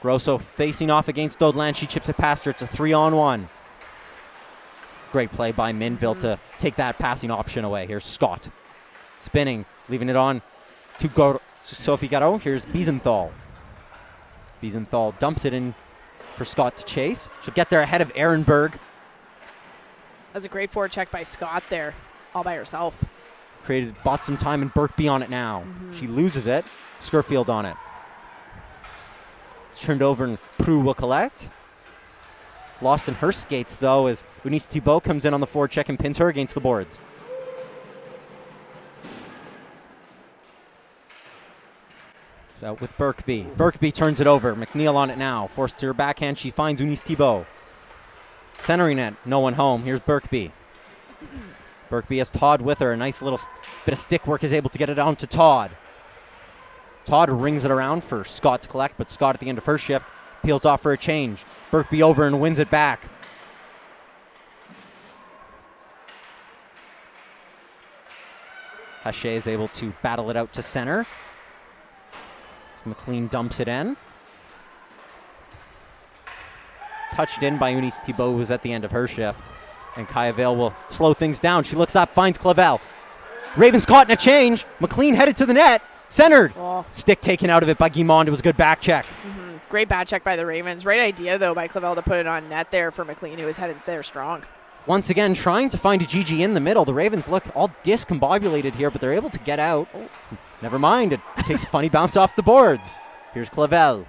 Grosso facing off against Dodlan. She chips it past her. It's a 3-on-1. Great play by Minville to take that passing option away. Here's Scott. Spinning, leaving it on to Sophie Garo. Here's Biesenthal. Biesenthal dumps it in for Scott to chase. She'll get there ahead of Ehrenberg. That was a great forward check by Scott there, all by herself. Bought some time, and Birkby on it now. She loses it. Scurfield on it. It's turned over, and Prue will collect. It's lost in her skates, though, as Eunice Thibault comes in on the forward check and pins her against the boards. It's out with Birkby. Birkby turns it over. McNeil on it now. Forced to her backhand. She finds Eunice Thibault. Centering it. No one home. Here's Birkby. Birkby has Todd with her. A nice little bit of stick work, is able to get it on to Todd. Todd rings it around for Scott to collect, but Scott at the end of her shift peels off for a change. Birkby over and wins it back. Haché is able to battle it out to center. As McLean dumps it in. touched in by Eunice Thibault, who was at the end of her shift. And Kaya Vale will slow things down. She looks up, finds Clavel. Ravens caught in a change. McLean headed to the net. Centered. Oh. Stick taken out of it by Guimond. It was a good back check. Great back check by the Ravens. Right idea, though, by Clavel to put it on net there for McLean, who was headed there strong. Once again, trying to find a GG in the middle. The Ravens look all discombobulated here, but they're able to get out. Oh. Never mind. It takes a funny bounce off the boards. Here's Clavel.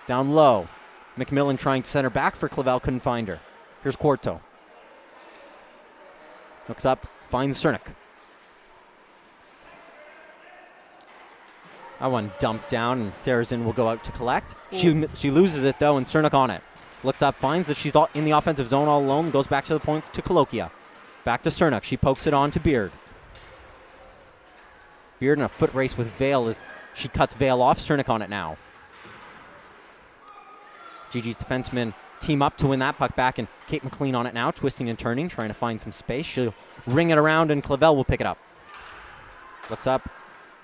Down low. McMillan trying to center back for Clavel. Couldn't find her. Here's Quarto. Looks up. Finds Cernak. That one dumped down, and Sarazin will go out to collect. She loses it, though, and Cernak on it. Looks up, finds that she's in the offensive zone all alone, goes back to the point to Colokia. Back to Cernak. She pokes it on to Beard. Beard in a foot race with Vale as she cuts Vale off. Cernak on it now. GG's defensemen team up to win that puck back, and Kate McLean on it now, twisting and turning, trying to find some space. She'll ring it around, and Clavel will pick it up. Looks up.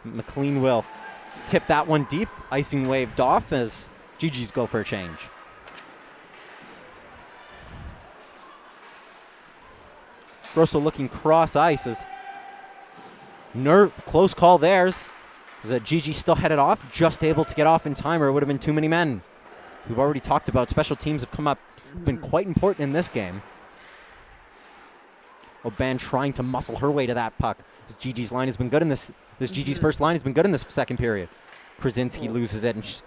McLean will tip that one deep. Icing waved off as GG's go for a change. Grosso looking cross ice as close call theirs. Is that GG still headed off, just able to get off in time, or it would have been too many men. We've already talked about special teams have come up, been quite important in this game. Oban trying to muscle her way to that puck. This GG's line has been good in this. This GG's first line has been good in this second period. Krasinski loses it, and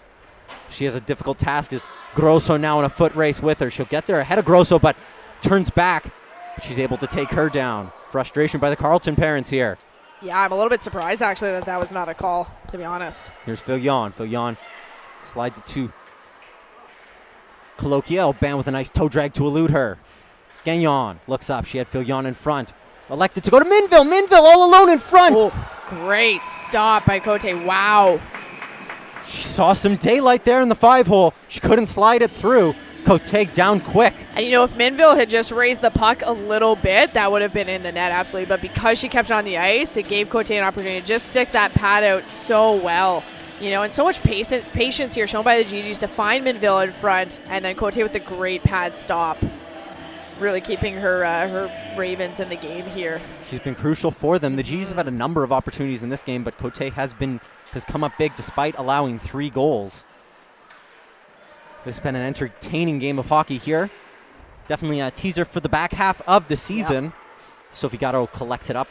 she has a difficult task as Grosso now in a foot race with her. She'll get there ahead of Grosso, but turns back. She's able to take her down. Frustration by the Carleton parents here. Yeah, I'm a little bit surprised, actually, that was not a call, to be honest. Here's Fillion. Fillion slides it to Colokia. Oban with a nice toe drag to elude her. Gagnon looks up. She had Fillion in front. Elected to go to Minville. Minville all alone in front. Oh, great stop by Cote. Wow. She saw some daylight there in the 5-hole. She couldn't slide it through. Cote down quick. And if Minville had just raised the puck a little bit, that would have been in the net, absolutely. But because she kept it on the ice, it gave Cote an opportunity to just stick that pad out so well. And so much patience here shown by the GGs to find Minville in front, and then Cote with the great pad stop. Really keeping her Ravens in the game here. She's been crucial for them. The GGs have had a number of opportunities in this game, but Cote has come up big despite allowing 3 goals. This has been an entertaining game of hockey here. Definitely a teaser for the back half of the season. Yep. Sophie Gatto collects it up.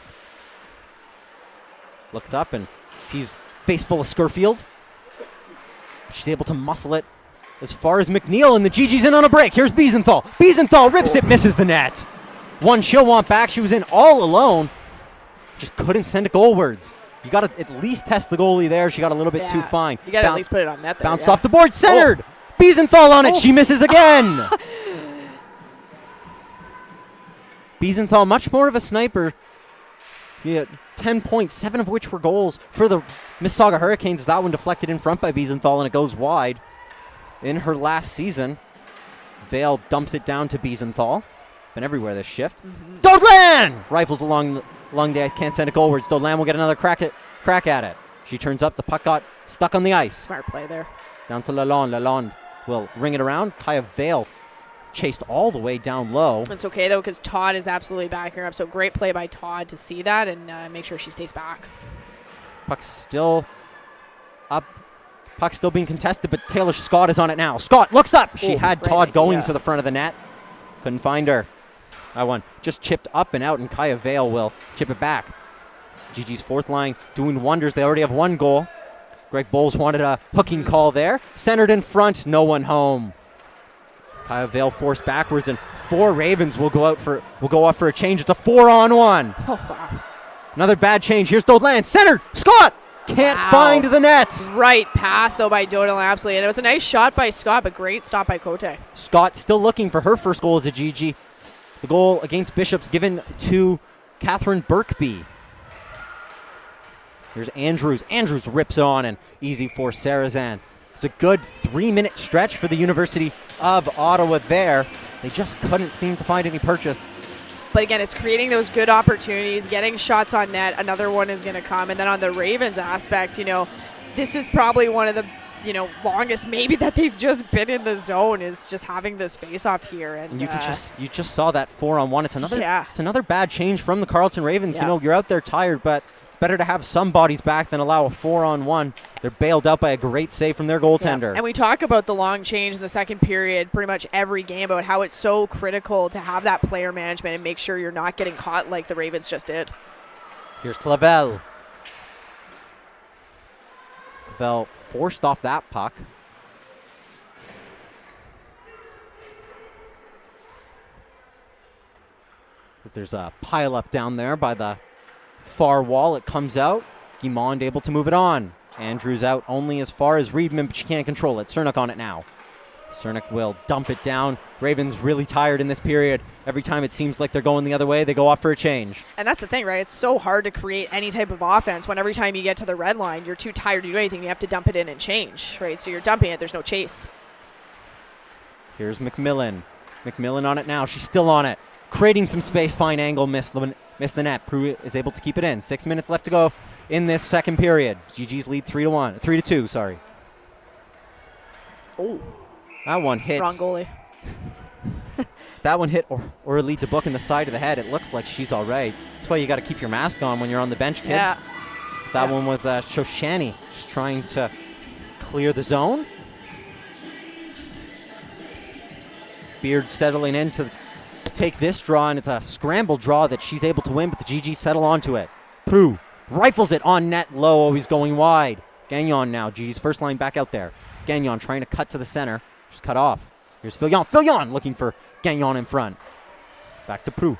Looks up and sees face full of Scurfield. She's able to muscle it as far as McNeil, and the GG's in on a break. Here's Biesenthal. Biesenthal rips it, misses the net. One she'll want back. She was in all alone. Just couldn't send it goalwards. You got to at least test the goalie there. She got a little bit too fine. You got to at least put it on net there. Bounced off the board, centered. Biesenthal on it. She misses again. Biesenthal, much more of a sniper. He had 10 points, 7 of which were goals for the Mississauga Hurricanes. That one deflected in front by Biesenthal, and it goes wide. In her last season, Vale dumps it down to Biesenthal. Been everywhere this shift. Dodlan rifles along the ice, can't send it goalwards. Dodlan will get another crack at it. She turns up, the puck got stuck on the ice. Smart play there. Down to Lalonde. Lalonde will ring it around. Kaya Vale chased all the way down low. It's okay, though, because Todd is absolutely backing her up. So great play by Todd to see that and make sure she stays back. Puck's still up. Puck's still being contested, but Taylor Scott is on it now. Scott looks up. She had Todd going to the front of the net. Couldn't find her. That one just chipped up and out, and Kaya Vale will chip it back. GG's fourth line doing wonders. They already have 1 goal. Greg Bowles wanted a hooking call there. Centered in front, no one home. Kaya Vale forced backwards, and 4 Ravens will go off for a change. It's a 4-on-1. Oh, wow. Another bad change. Here's Dodlan. Centered. Scott can't find the net. Right pass, though, by Dodlan, absolutely. And it was a nice shot by Scott, but great stop by Cote. Scott still looking for her first goal as a GG. The goal against Bishop's given to Catherine Birkby. Here's Andrews. Andrews rips it on, and easy for Sarazan. It's a good 3-minute stretch for the University of Ottawa there. They just couldn't seem to find any purchase. But again, it's creating those good opportunities, getting shots on net. Another one is going to come. And then on the Ravens aspect, this is probably one of the longest maybe that they've just been in the zone is just having this face-off here. And you just saw that 4-on-1. It's another bad change from the Carleton Ravens. Yeah. You're out there tired, but it's better to have some bodies back than allow a 4-on-1. They're bailed out by a great save from their goaltender. Yeah. And we talk about the long change in the second period pretty much every game, about how it's so critical to have that player management and make sure you're not getting caught like the Ravens just did. Here's Clavel. Clavel forced off that puck. There's a pile up down there by the far wall. It comes out. Guimond able to move it on. Andrews out only as far as Riedman, but she can't control it. Cernak on it now. Cernak will dump it down. Ravens really tired in this period. Every time it seems like they're going the other way, they go off for a change. And that's the thing, right? It's so hard to create any type of offense when every time you get to the red line, you're too tired to do anything. You have to dump it in and change, right? So you're dumping it. There's no chase. Here's McMillan. McMillan on it now. She's still on it. Creating some space. Fine angle. Missed the net. Prue is able to keep it in. 6 minutes left to go in this second period. GG's lead 3-2, sorry. Oh. That one hit. Wrong goalie. That one hit or leads a book in the side of the head. It looks like she's all right. That's why you got to keep your mask on when you're on the bench, kids. Yeah. So that one was Shoshani just trying to clear the zone. Beard settling in to take this draw, and it's a scramble draw that she's able to win, but the GG settle onto it. Prue rifles it on net low, always going wide. Gagnon now, GG's first line back out there. Gagnon trying to cut to the center. Just cut off. Here's Filion. Filion looking for Gagnon in front. Back to Prue.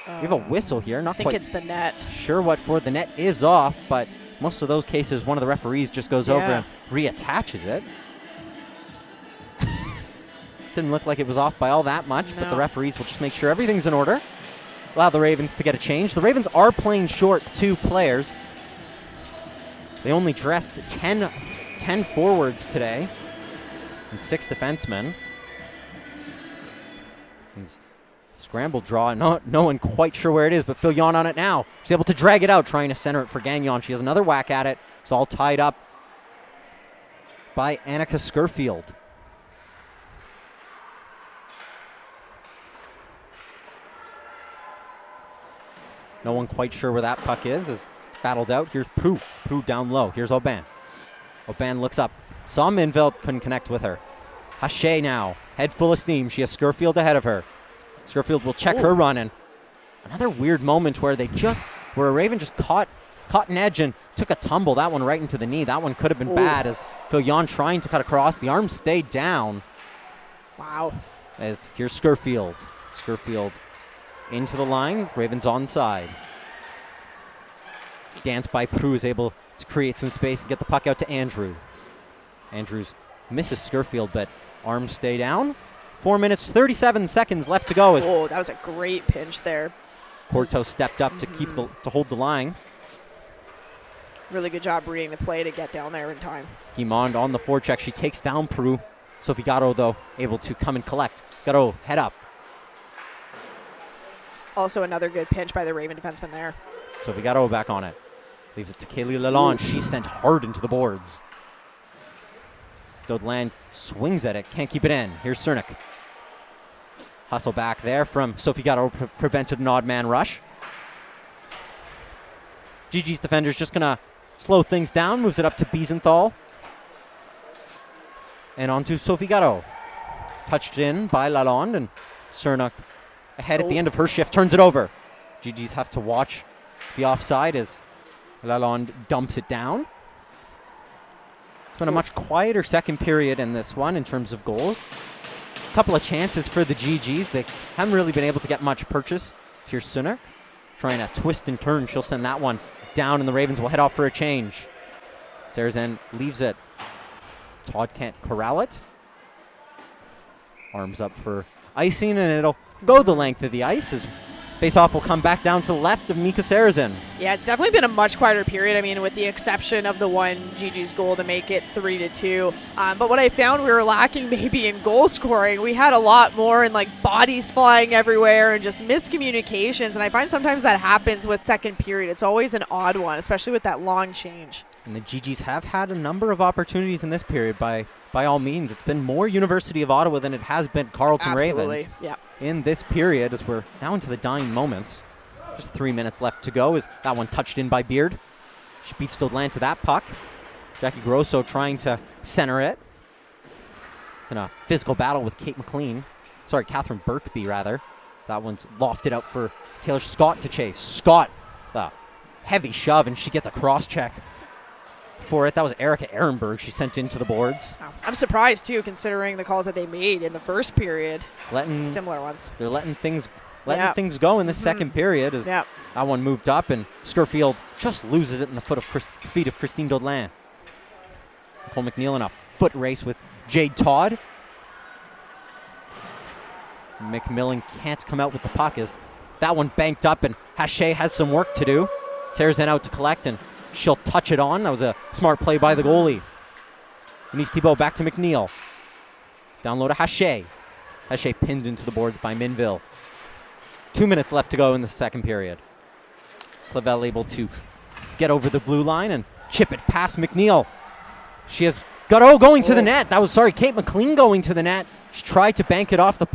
We have a whistle here. Not I think quite it's the net. sure what for. The net is off, but most of those cases, one of the referees just goes over and reattaches it. Didn't look like it was off by all that much, but the referees will just make sure everything's in order. Allow the Ravens to get a change. The Ravens are playing short 2 players. They only dressed 10 forwards today and 6 defensemen. Scramble draw. No one quite sure where it is, but Filion on it now. She's able to drag it out, trying to center it for Gagnon. She has another whack at it. It's all tied up by Annika Skurfield. No one quite sure where that puck is as it's battled out. Here's Prue. Prue down low. Here's Aubin. Aubin looks up. Saw Minvelt, couldn't connect with her. Haché now. Head full of steam. She has Skurfield ahead of her. Skurfield will check her run, and another weird moment where a Raven just caught an edge and took a tumble. That one right into the knee. That one could have been bad as Filion trying to cut across. The arm stayed down. Wow. As here's Skurfield. Skurfield into the line. Ravens onside. Dance by Prue is able to create some space and get the puck out to Andrew. Andrews misses Skurfield, but arms stay down. 4 minutes, 37 seconds left to go. Oh, that was a great pinch there. Corto stepped up to to hold the line. Really good job reading the play to get down there in time. Guimond on the forecheck. She takes down Prue. Sophie Gatto, though, able to come and collect. Gatto, head up. Also another good pinch by the Raven defenseman there. Sophie Gatto back on it. Leaves it to Kaylee Lalonde. She's sent hard into the boards. Dodland swings at it. Can't keep it in. Here's Cernak. Hustle back there from Sophie Gatto. Prevented an odd man rush. GG's defender's just going to slow things down. Moves it up to Biesenthal. And on to Sophie Gatto. Touched in by Lalonde, and Cernak ahead at the end of her shift turns it over. GG's have to watch the offside as Lalonde dumps it down. It's been a much quieter second period in this one in terms of goals. A couple of chances for the GGs. They haven't really been able to get much purchase. Here's Cernak trying to twist and turn. She'll send that one down, and the Ravens will head off for a change. Sarazan leaves it. Todd can't corral it. Arms up for icing, and it'll go the length of the ice as Face-off will come back down to the left of Mika Sarazin. Yeah, it's definitely been a much quieter period. I mean, with the exception of the one Gigi's goal to make it 3-2. But what I found we were lacking maybe in goal scoring, we had a lot more in like bodies flying everywhere and just miscommunications. And I find sometimes that happens with second period. It's always an odd one, especially with that long change. And the GGs have had a number of opportunities in this period by all means. It's been more University of Ottawa than it has been Carleton Ravens. Yeah. In this period, as we're now into the dying moments. Just 3 minutes left to go. Is that one touched in by Beard? She beats Dodlan to that puck. Jackie Grosso trying to center it. It's in a physical battle with Kate McLean. Sorry, Catherine Birkby, rather. That one's lofted out for Taylor Scott to chase. Scott, the heavy shove, and she gets a cross-check for it. That was Erica Ehrenberg she sent into the boards. Wow. I'm surprised, too, considering the calls that they made in the first period. Similar ones. They're letting things go in the second period as that one moved up, and Scurfield just loses it in the feet of Christine Dodlan. Nicole McNeil in a foot race with Jade Todd. McMillan can't come out with the puck as that one banked up, and Haché has some work to do. Sarazin out to collect, and she'll touch it on. That was a smart play by the goalie. Denise Thibault back to McNeil. Down low to Haché. Haché pinned into the boards by Minville. 2 minutes left to go in the second period. Clavel able to get over the blue line and chip it past McNeil. She has going to the net. That was Kate McLean going to the net. She tried to bank it off the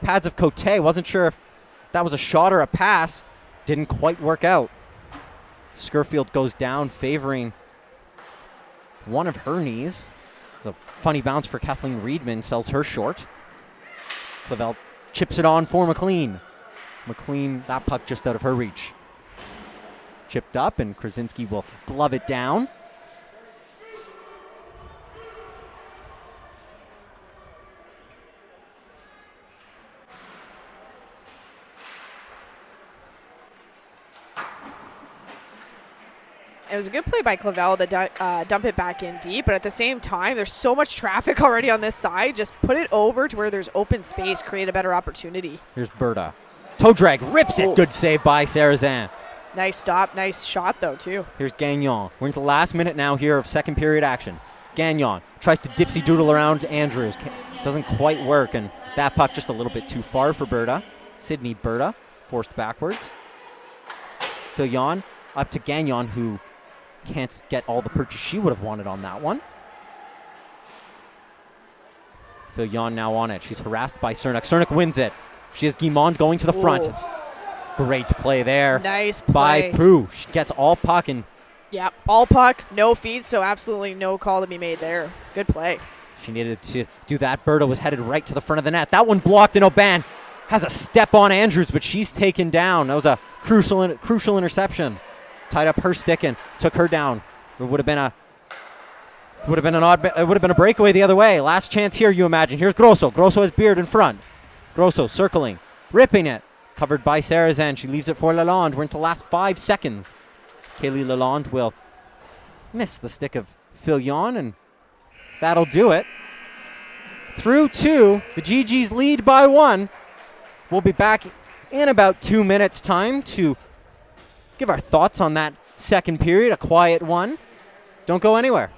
pads of Cote. Wasn't sure if that was a shot or a pass. Didn't quite work out. Scurfield goes down, favoring one of her knees. It's a funny bounce for Kathleen Reedman, sells her short. Clavel chips it on for McLean. McLean, that puck just out of her reach. Chipped up, and Krasinski will glove it down. It was a good play by Clavel to dump it back in deep, but at the same time, there's so much traffic already on this side. Just put it over to where there's open space, create a better opportunity. Here's Berta. Toe drag, rips it. Good save by Sarazin. Nice stop, nice shot though too. Here's Gagnon. We're into the last minute now here of second period action. Gagnon tries to dipsy doodle around Andrews. Doesn't quite work, and that puck just a little bit too far for Berta. Sydney Berta forced backwards. Filion up to Gagnon, who can't get all the purchase she would have wanted on that one. Filion now on it. She's harassed by Cernak. Cernak wins it. She has Guimond going to the front. Great play there. Nice play. By Prue. She gets all puck, and yeah, all puck, no feed, so absolutely no call to be made there. Good play. She needed to do that. Berta was headed right to the front of the net. That one blocked, and O'Ban has a step on Andrews, but she's taken down. That was a crucial interception. Tied up her stick and took her down. It would have been a breakaway the other way. Last chance here, you imagine. Here's Grosso. Grosso has Beard in front. Grosso circling, ripping it. Covered by Sarazin. She leaves it for Lalonde. We're into the last 5 seconds. Kaylee Lalonde will miss the stick of Filion, and that'll do it. Through 2, the GGs lead by 1. We'll be back in about 2 minutes' time to give our thoughts on that second period, a quiet one. Don't go anywhere.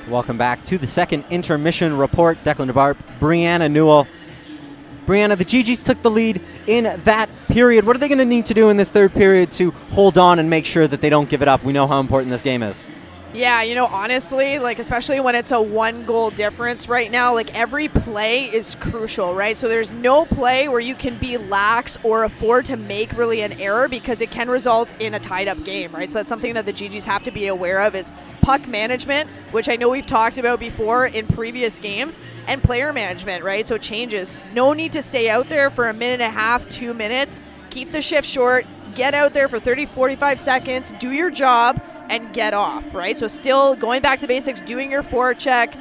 Welcome back to the second intermission report. Declan DeBarp, Brianna Newell. Brianna, the GGs took the lead in that period. What are they going to need to do in this third period to hold on and make sure that they don't give it up? We know how important this game is. Yeah, honestly, especially when it's a 1-goal difference right now, every play is crucial, right? So there's no play where you can be lax or afford to make really an error because it can result in a tied-up game, right? So that's something that the GGs have to be aware of is puck management, which I know we've talked about before in previous games, and player management, right? So changes. No need to stay out there for a minute and a half, 2 minutes. Keep the shift short. Get out there for 30, 45 seconds. Do your job. And get off, right? So still going back to basics, doing your forecheck,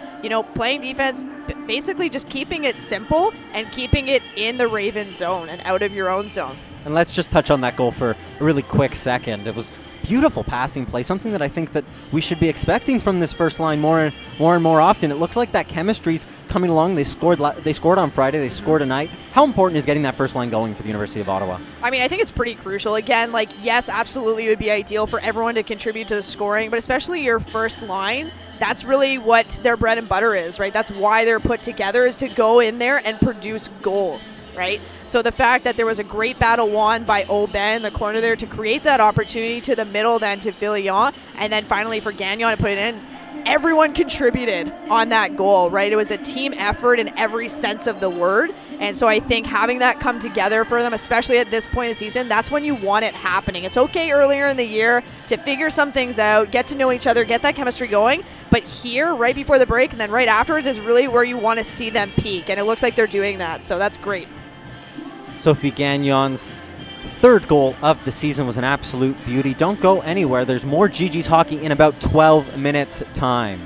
playing defense, basically just keeping it simple and keeping it in the Raven zone and out of your own zone. And let's just touch on that goal for a really quick second. It was beautiful passing play, something that I think that we should be expecting from this first line more and more often. It looks like that chemistry's coming along. They scored on Friday. They scored tonight. How important is getting that first line going for the University of Ottawa? I mean, I think it's pretty crucial. Again, yes, absolutely it would be ideal for everyone to contribute to the scoring, but especially your first line, that's really what their bread and butter is, right? That's why they're put together, is to go in there and produce goals, right? So the fact that there was a great battle won by Aubin in the corner there to create that opportunity to the middle, then to Villian, and then finally for Gagnon to put it in, everyone contributed on that goal, right? It was a team effort in every sense of the word. And so I think having that come together for them, especially at this point in the season, that's when you want it happening. It's okay earlier in the year to figure some things out, get to know each other, get that chemistry going. But here, right before the break and then right afterwards, is really where you want to see them peak. And it looks like they're doing that. So that's great. Sophie Gagnon's third goal of the season was an absolute beauty. Don't go anywhere. There's more GG's hockey in about 12 minutes time.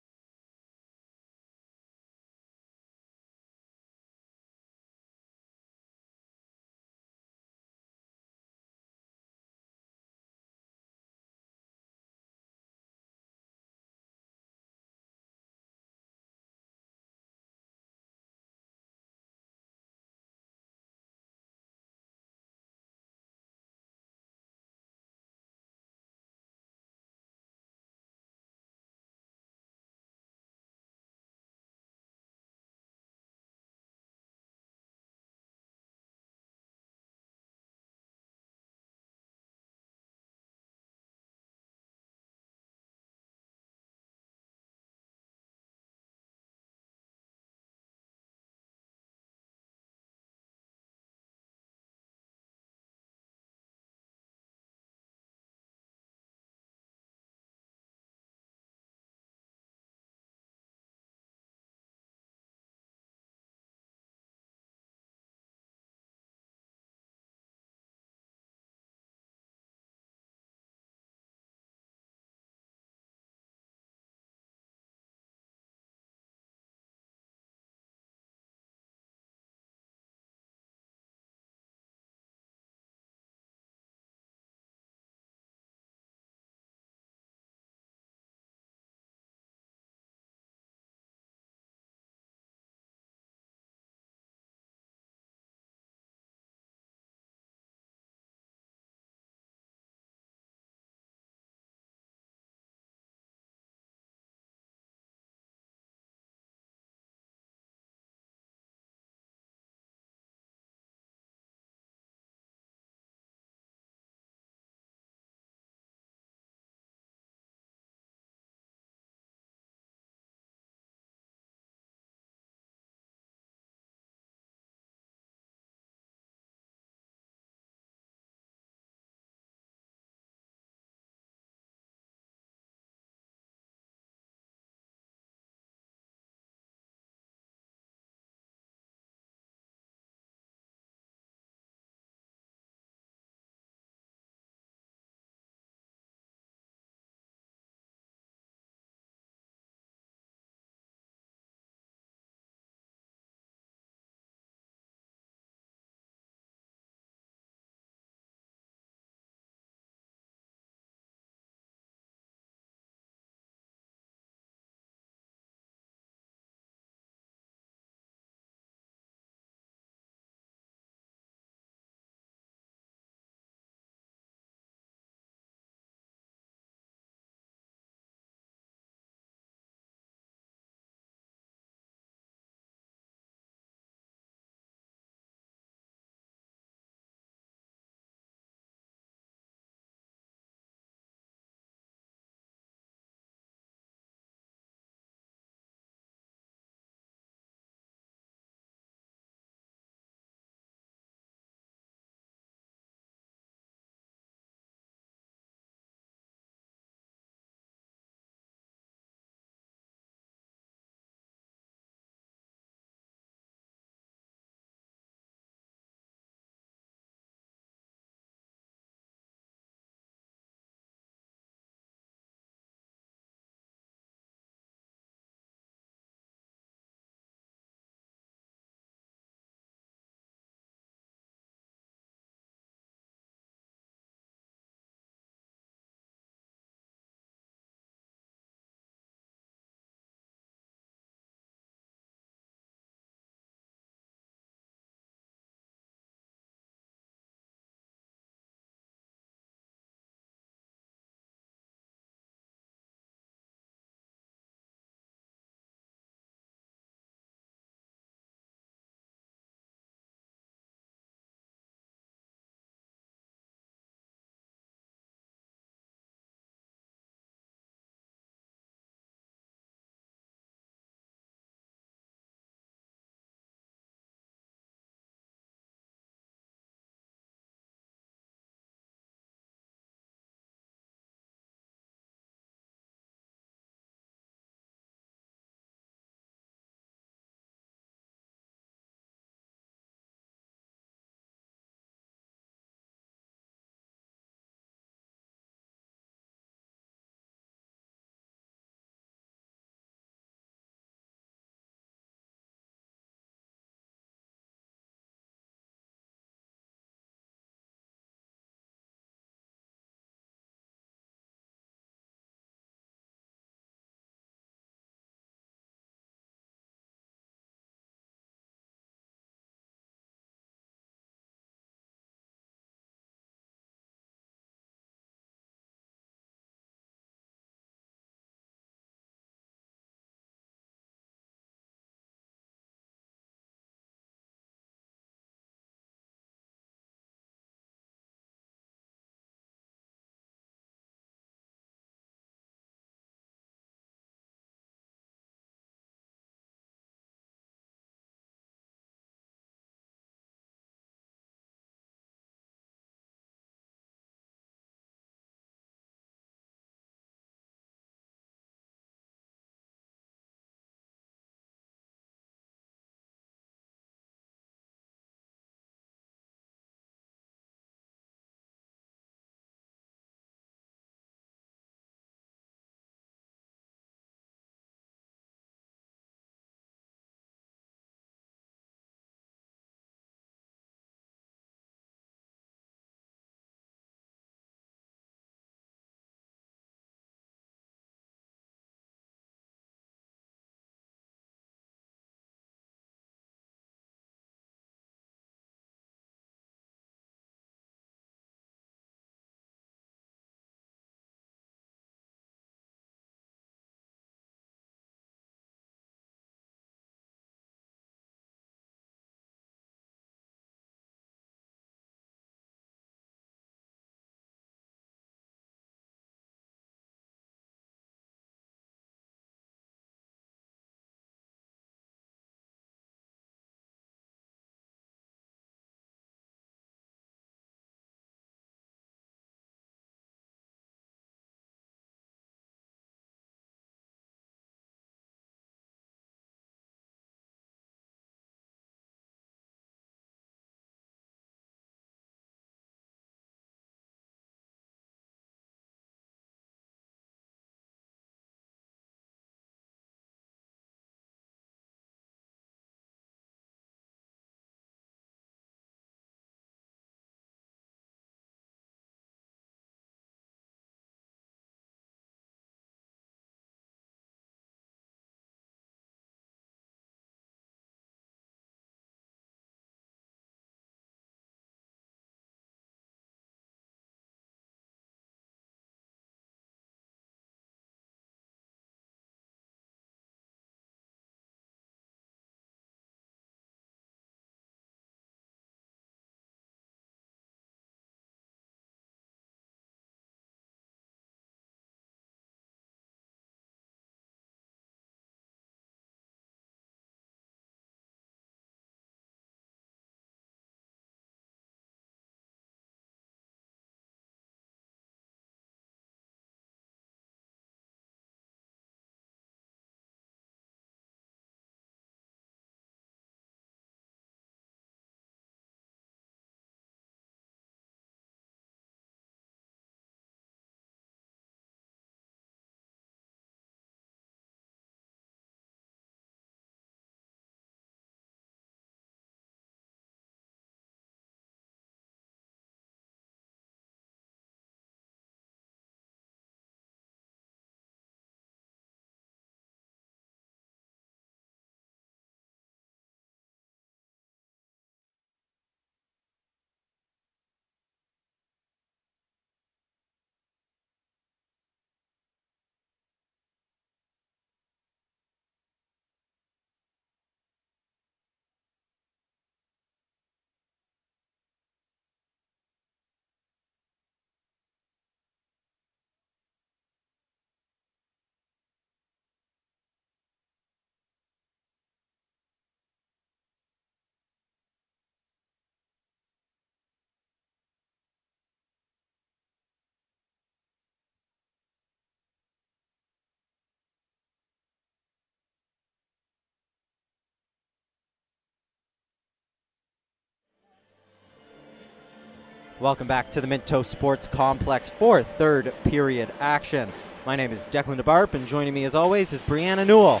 Welcome back to the Minto Sports Complex for third period action. My name is Declan DeBarp, and joining me as always is Brianna Newell.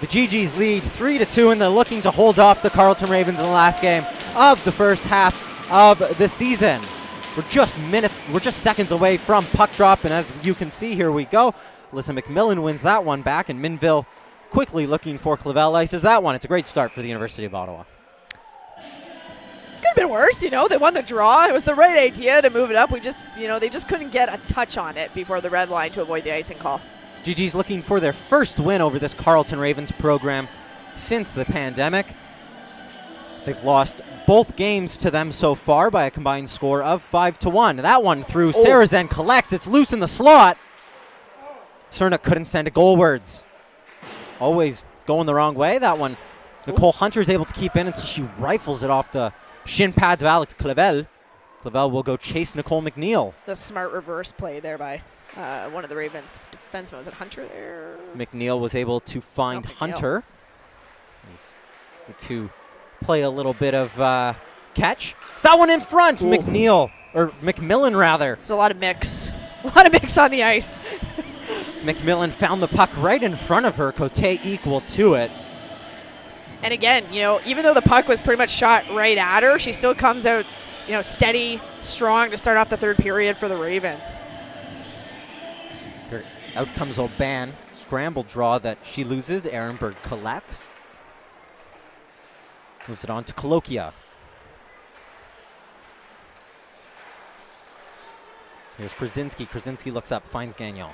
The GGs lead 3-2, and they're looking to hold off the Carleton Ravens in the last game of the first half of the season. We're just seconds away from puck drop, and as you can see, here we go. Alyssa McMillan wins that one back, and Minville quickly looking for Clavel ices that one. It's a great start for the University of Ottawa. Could have been worse, they won the draw. It was the right idea to move it up. They just couldn't get a touch on it before the red line to avoid the icing call. GG's looking for their first win over this Carleton Ravens program since the pandemic. They've lost both games to them so far by a combined score of 5-1. That one through Sarazen collects. It's loose in the slot. Cernak couldn't send it goalwards. Always going the wrong way. That one, Nicole Hunter's able to keep in until she rifles it off the shin pads of Alex Clavel. Clavel will go chase Nicole McNeil. The smart reverse play there by one of the Ravens defensemen. Was it Hunter there? McNeil was able to find Hunter. The two play a little bit of catch. It's that one in front. Ooh. McMillan rather. There's a lot of mix. A lot of mix on the ice. McMillan found the puck right in front of her. Cote equal to it. And again, even though the puck was pretty much shot right at her, she still comes out, steady, strong to start off the third period for the Ravens. Out comes O'Ban. Scramble draw that she loses. Ehrenberg collects. Moves it on to Coloquia. Here's Krasinski. Krasinski looks up, finds Gagnon.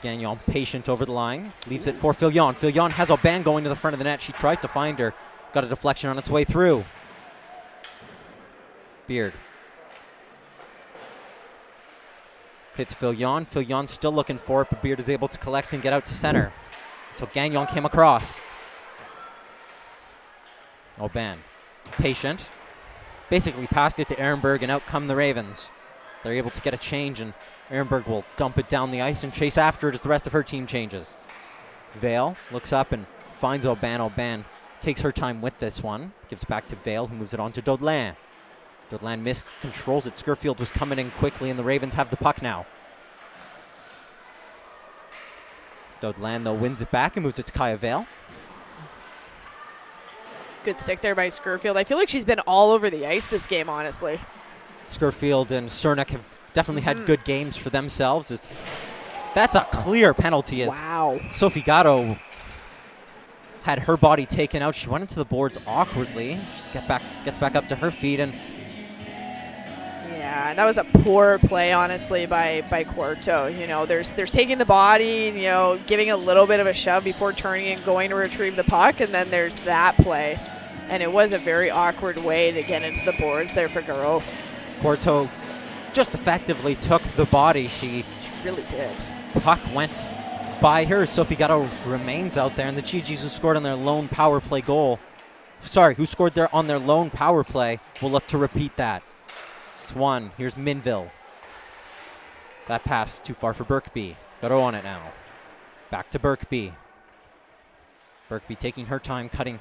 Gagnon patient over the line. Leaves it for Filion. Filion has O'Ban going to the front of the net. She tried to find her. Got a deflection on its way through. Beard. Hits Filion. Filion still looking for it, but Beard is able to collect and get out to center. Until Gagnon came across. O'Ban. Patient. Basically passed it to Ehrenberg, and out come the Ravens. They're able to get a change, and Ehrenberg will dump it down the ice and chase after it as the rest of her team changes. Vale looks up and finds O'Ban. O'Ban takes her time with this one. Gives it back to Vale, who moves it on to Daudelin. Daudelin missed, controls it. Scurfield was coming in quickly, and the Ravens have the puck now. Daudelin, though, wins it back and moves it to Kaya Vale. Good stick there by Scurfield. I feel like she's been all over the ice this game, honestly. Scurfield and Cernak have definitely had good games for themselves. That's a clear penalty. Wow. Sophie Gatto had her body taken out. She went into the boards awkwardly. She gets back up to her feet, and yeah, that was a poor play, honestly, by Quarto. There's taking the body, giving a little bit of a shove before turning and going to retrieve the puck, and then there's that play. And it was a very awkward way to get into the boards there for Garreau. Quarto just effectively took the body. She really did. Puck went by her. Sophie Gatto remains out there, and the GGs who scored on their lone power play who scored on their lone power play will look to repeat that. It's one. Here's Minville. That pass too far for Birkby. Gatto on it now. Back to Birkby. Birkby taking her time, cutting.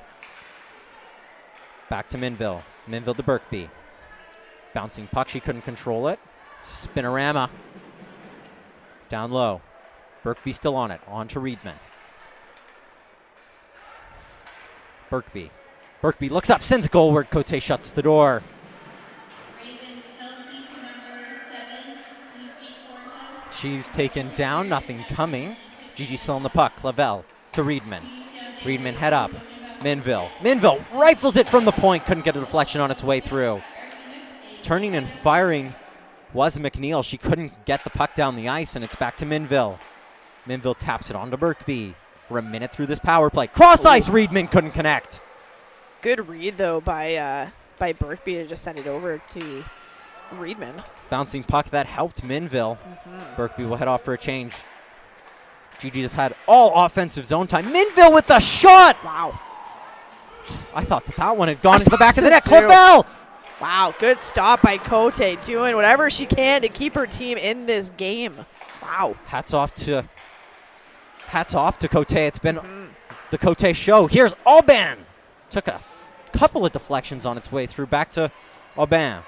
Back to Minville. Minville to Birkby. Bouncing puck, she couldn't control it. Spinorama. Down low. Birkby still on it. On to Reedman. Birkby. Birkby looks up, sends a goalward. Cote shuts the door. She's taken down, nothing coming. Gigi still on the puck. Clavel to Reedman. Reedman head up. Minville. Minville rifles it from the point. Couldn't get a deflection on its way through. Turning and firing was McNeil. She couldn't get the puck down the ice, and it's back to Minville. Minville taps it on to Birkby. We're a minute through this power play. Cross ice, Reedman couldn't connect. Good read, though, by Birkby to just send it over to Reedman. Bouncing puck that helped Minville. Birkby will head off for a change. GGs have had all offensive zone time. Minville with a shot! Wow. I thought that one had gone into the back of the net. Too. Clavel! Wow, good stop by Cote, doing whatever she can to keep her team in this game. Wow. Hats off to Cote. It's been the Cote show. Here's Auban. Took a couple of deflections on its way through. Back to Aubin.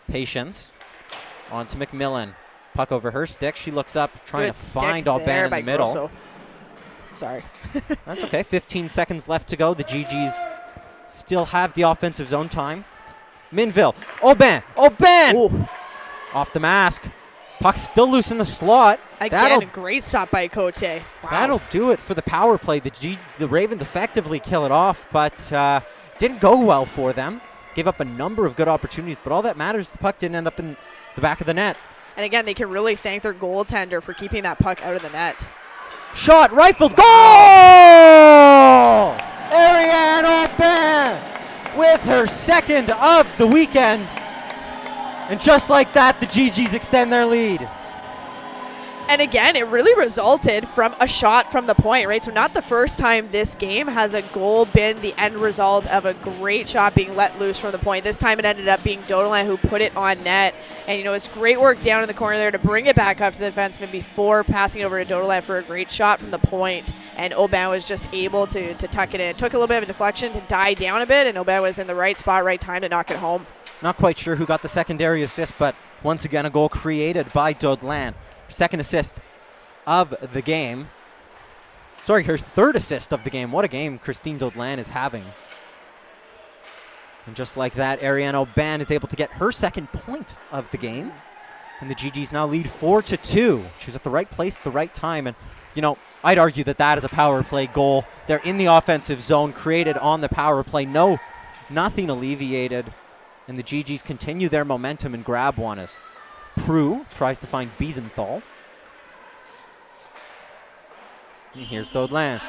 Patience. On to McMillan. Puck over her stick. She looks up, trying Good to stick find Aubin in the middle. Grosso. Sorry. That's okay. 15 seconds left to go. The GGs still have the offensive zone time. Minville. Aubin. Aubin! Ooh. Off the mask. Puck still loose in the slot. Again, a great stop by Cote. Wow. That'll do it for the power play. The Ravens effectively kill it off, but didn't go well for them. Gave up a number of good opportunities, but all that matters, the puck didn't end up in the back of the net. And again, they can really thank their goaltender for keeping that puck out of the net. Shot, rifled, goal! Ariane Aubin with her second of the weekend. And just like that, the GGs extend their lead. And again, it really resulted from a shot from the point, right? So not the first time this game has a goal been the end result of a great shot being let loose from the point. This time it ended up being Dodelan who put it on net. And, you know, it's great work down in the corner there to bring it back up to the defenseman before passing it over to Dodelan for a great shot from the point. And Aubin was just able to tuck it in. It took a little bit of a deflection to die down a bit, and Aubin was in the right spot, right time to knock it home. Not quite sure who got the secondary assist, but once again, a goal created by Dodelan. Second assist of the game. Sorry, her third assist of the game. What a game Christine Dodelan is having. And just like that, Ariane Aubin is able to get her second point of the game. And the GGs now lead 4-2. She was at the right place at the right time. And, you know, I'd argue that that is a power play goal. They're in the offensive zone, created on the power play. Nothing alleviated. And the GGs continue their momentum and grab one as Prue tries to find Biesenthal. And here's Dodelan.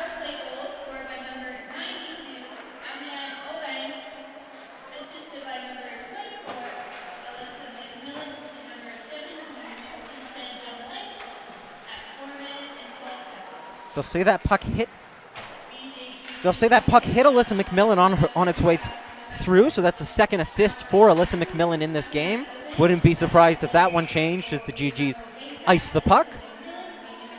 They'll say that puck hit. They'll say that puck hit Alyssa McMillan on its way through, so that's a second assist for Alyssa McMillan in this game. Wouldn't be surprised if that one changed as the GGs ice the puck.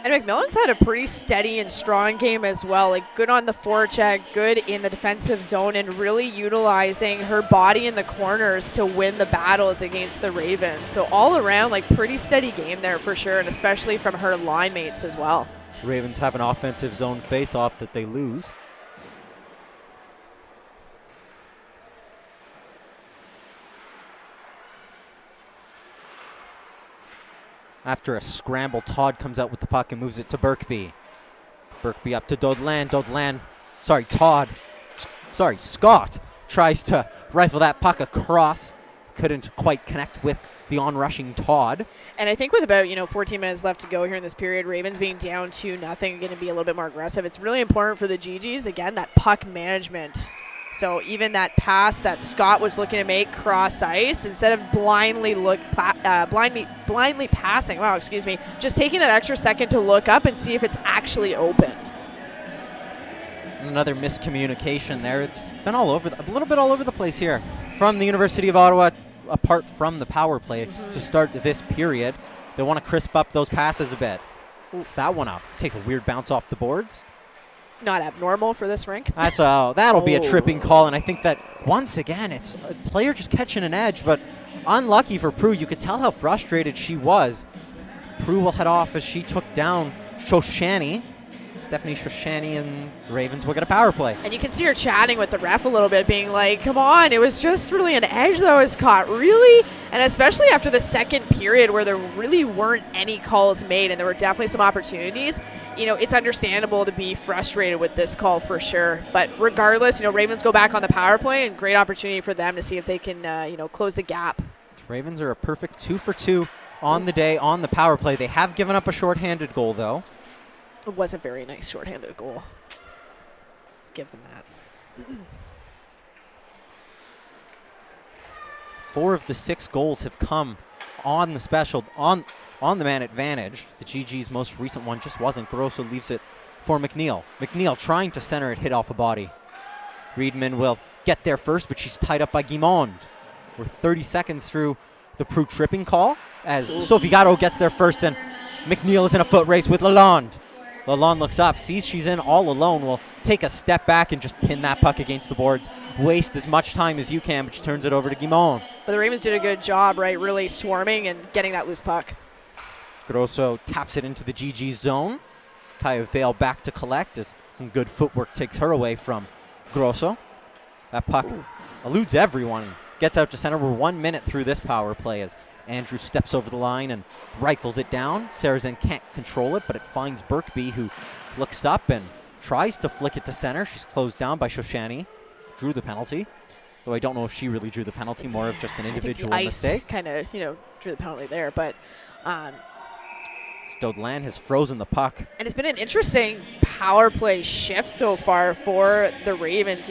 And McMillan's had a pretty steady and strong game as well. Like, good on the forecheck, good in the defensive zone, and really utilizing her body in the corners to win the battles against the Ravens. So all around, like, pretty steady game there for sure, and especially from her line mates as well. Ravens have an offensive zone face-off that they lose. After a scramble, Todd comes out with the puck and moves it to Birkby. Birkby up to Dodelan. Scott tries to rifle that puck across. Couldn't quite connect with the on-rushing Todd. And I think with about 14 minutes left to go here in this period, Ravens being down 2-0, going to be a little bit more aggressive. It's really important for the GGs, again, that puck management. So even that pass that Scott was looking to make cross ice, instead of blindly passing, just taking that extra second to look up and see if it's actually open. Another miscommunication there. It's been a little bit all over the place here from the University of Ottawa, apart from the power play to start this period. They want to crisp up those passes a bit. It's that one up. Takes a weird bounce off the boards. Not abnormal for this rink. That'll be a tripping call, and I think that once again it's a player just catching an edge, but unlucky for Prue. You could tell how frustrated she was. Prue will head off as she took down Stephanie Shoshani, and the Ravens will get a power play. And you can see her chatting with the ref a little bit, being like, come on, it was just really an edge that was caught, really? And especially after the second period where there really weren't any calls made and there were definitely some opportunities, it's understandable to be frustrated with this call for sure. But regardless, Ravens go back on the power play, and great opportunity for them to see if they can, close the gap. Ravens are a perfect 2 for 2 on the day on the power play. They have given up a shorthanded goal, though. It was a very nice shorthanded goal. Give them that. 4 of the 6 goals have come on the special, on the man advantage. The GG's most recent one just wasn't. Grosso leaves it for McNeil. McNeil trying to center it, hit off a body. Reedman will get there first, but she's tied up by Guimond. We're 30 seconds through the Prue tripping call as Sophie Gatto gets there first, and McNeil is in a foot race with Lalonde. Lalonde looks up, sees she's in all alone, will take a step back and just pin that puck against the boards. Waste as much time as you can, but she turns it over to Guimond. But the Ravens did a good job, right, really swarming and getting that loose puck. Grosso taps it into the GG zone. Kaya Vale back to collect as some good footwork takes her away from Grosso. That puck eludes everyone. Gets out to center. We're 1 minute through this power play as Andrew steps over the line and rifles it down. Sarazen can't control it, but it finds Birkby, who looks up and tries to flick it to center. She's closed down by Shoshani. Drew the penalty. Though I don't know if she really drew the penalty, more of just an individual mistake. Kind of, drew the penalty there, but Stodland has frozen the puck. And it's been an interesting power play shift so far for the Ravens.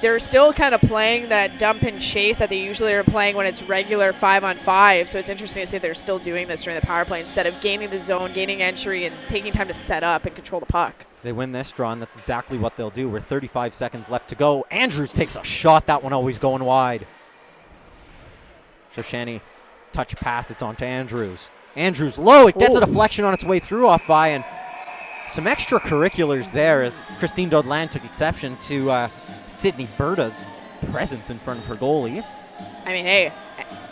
They're still kind of playing that dump and chase that they usually are playing when it's regular 5-on-5. So it's interesting to see they're still doing this during the power play instead of gaining the zone, gaining entry, and taking time to set up and control the puck. They win this draw, and that's exactly what they'll do. We're 35 seconds left to go. Andrews takes a shot. That one always going wide. Shoshani, touch pass. It's on to Andrews. Andrews low. It gets a deflection on its way through off by, and some extracurriculars there as Christine Dodland took exception to Sydney Berta's presence in front of her goalie. I mean, hey,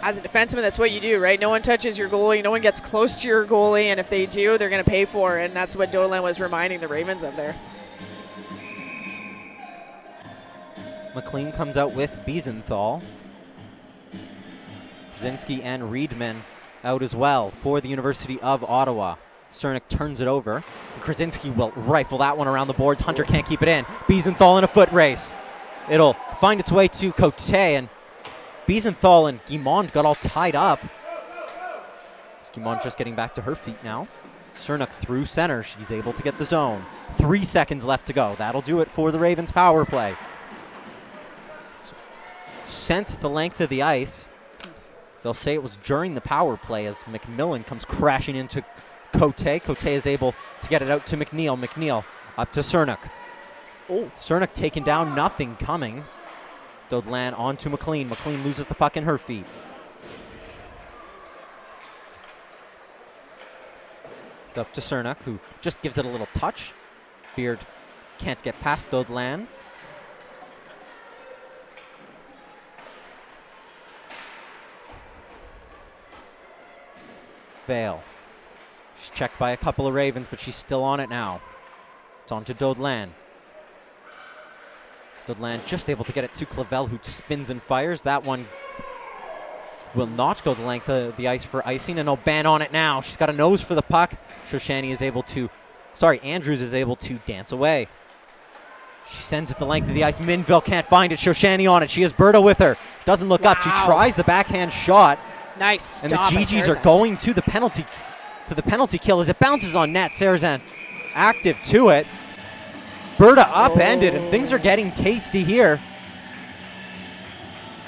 as a defenseman, that's what you do, right? No one touches your goalie. No one gets close to your goalie, and if they do, they're going to pay for it, and that's what Dodland was reminding the Ravens of there. McLean comes out with Biesenthal. Krasinski and Reedman out as well for the University of Ottawa. Cernak turns it over. And Krasinski will rifle that one around the boards. Hunter can't keep it in. Biesenthal in a foot race. It'll find its way to Cote, and Biesenthal and Guimond got all tied up. Guimond just getting back to her feet now. Cernak through center. She's able to get the zone. 3 seconds left to go. That'll do it for the Ravens power play. Sent the length of the ice. They'll say it was during the power play as McMillan comes crashing into Cote. Cote is able to get it out to McNeil. McNeil up to Cernak. Cernak taken down, nothing coming. Dodland on to McLean. McLean loses the puck in her feet. It's up to Cernak, who just gives it a little touch. Beard can't get past Dodland. Vale. She's checked by a couple of Ravens, but she's still on it now. It's on to Dodland. Dodland just able to get it to Clavel, who spins and fires. That one will not go the length of the ice for icing, and O'Ban on it now. She's got a nose for the puck. Shoshani is able to, Andrews is able to dance away. She sends it the length of the ice. Minville can't find it. Shoshani on it. She has Berta with her. Doesn't look up. She tries the backhand shot. Nice stop. And the GGs are going to the penalty kill as it bounces on net. Sarazen active to it. Berta upended, and things are getting tasty here.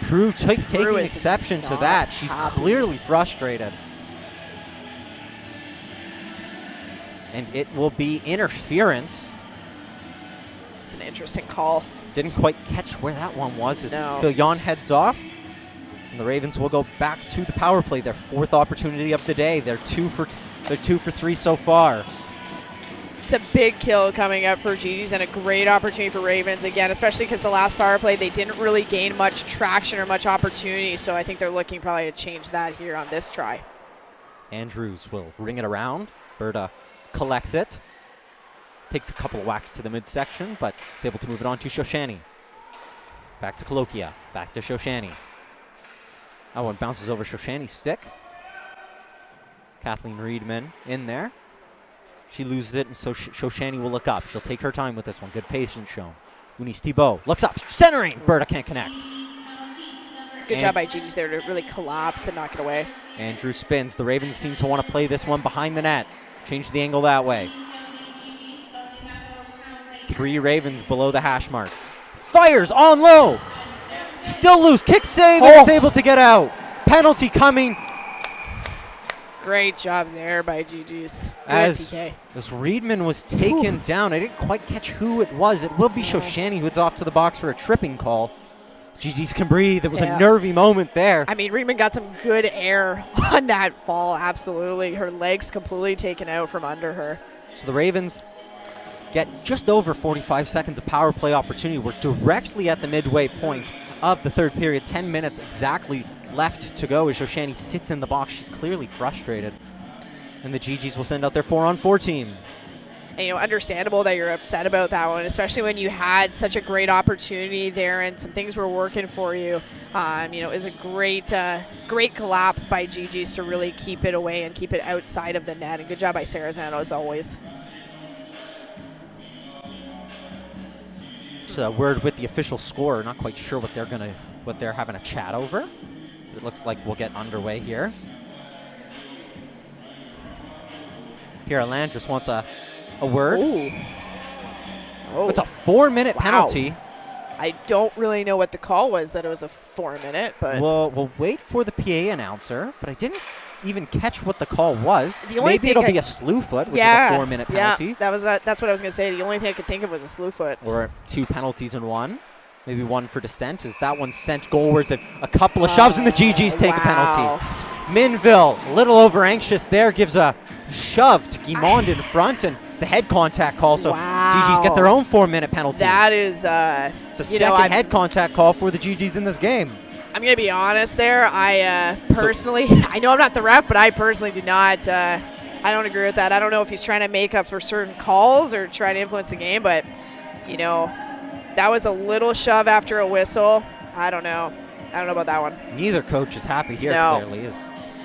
Prue taking exception to that. She's clearly frustrated. And it will be interference. It's an interesting call. Didn't quite catch where that one was as Fillon heads off. And the Ravens will go back to the power play, their 4th opportunity of the day. They're 2 for 3 so far. It's a big kill coming up for GG's and a great opportunity for Ravens again, especially because the last power play they didn't really gain much traction or much opportunity. So I think they're looking probably to change that here on this try. Andrews will ring it around. Berta collects it. Takes a couple of whacks to the midsection, but is able to move it on to Shoshani. Back to Colokia. Back to Shoshani. That one bounces over Shoshani's stick. Kathleen Reedman in there. She loses it, and so Shoshani will look up. She'll take her time with this one. Good patience shown. Eunice Thibault looks up, centering. Berta can't connect. Good job by GG's there to really collapse and knock it away. Andrew spins. The Ravens seem to want to play this one behind the net. Change the angle that way. 3 Ravens below the hash marks. Fires on low. Still loose. Kick save, and it's able to get out. Penalty coming. Great job there by GG's. As Reedman was taken down, I didn't quite catch who it was. It will be Shoshani, who's off to the box for a tripping call. GG's can breathe. It was a nervy moment there. I mean, Reedman got some good air on that fall, absolutely. Her legs completely taken out from under her. So the Ravens get just over 45 seconds of power play opportunity. We're directly at the midway point of the third period. 10 minutes exactly left to go as Shoshani sits in the box. She's clearly frustrated. And the GGs will send out their 4-on-4 team. And, understandable that you're upset about that one, especially when you had such a great opportunity there and some things were working for you. It was a great collapse by GGs to really keep it away and keep it outside of the net. And good job by Sarazano as always. Just a word with the official score. Not quite sure what they're having a chat over. But it looks like we'll get underway here. Pierre Land just wants a word. Ooh. Oh. It's a 4-minute penalty. I don't really know what the call was, that it was a 4-minute, but We'll wait for the PA announcer, but I didn't even catch what the call was. Maybe it'll be a slew foot, which is a 4-minute penalty. Yeah, that's what I was going to say. The only thing I could think of was a slew foot. Or 2 penalties in one. Maybe one for dissent, as that one sent goalwards and a couple of shoves, and the GGs take a penalty. Minville, a little over anxious there, gives a shove to Guimond in front, and it's a head contact call, so GGs get their own 4-minute penalty. That is, it's a second head contact call for the GGs in this game. I'm going to be honest there. I personally, I know I'm not the ref, but I personally do not, I don't agree with that. I don't know if he's trying to make up for certain calls or trying to influence the game, but, that was a little shove after a whistle. I don't know about that one. Neither coach is happy here, clearly.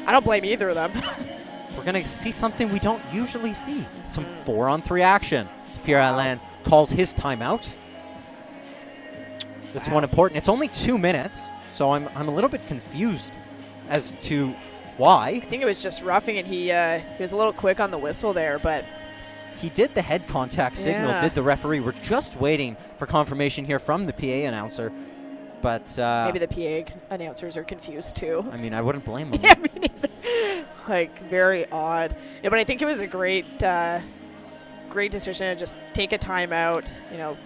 I don't blame either of them. We're going to see something we don't usually see. Some 4-on-3 action. Pierre Alain calls his timeout. This one important. It's only 2 minutes, so I'm a little bit confused as to why. I think it was just roughing it. He was a little quick on the whistle there, but he did the head contact signal, did the referee. We're just waiting for confirmation here from the PA announcer. But maybe the PA announcers are confused too. I mean, I wouldn't blame them. Yeah, me neither. Like, very odd. Yeah, but I think it was a great decision to just take a timeout.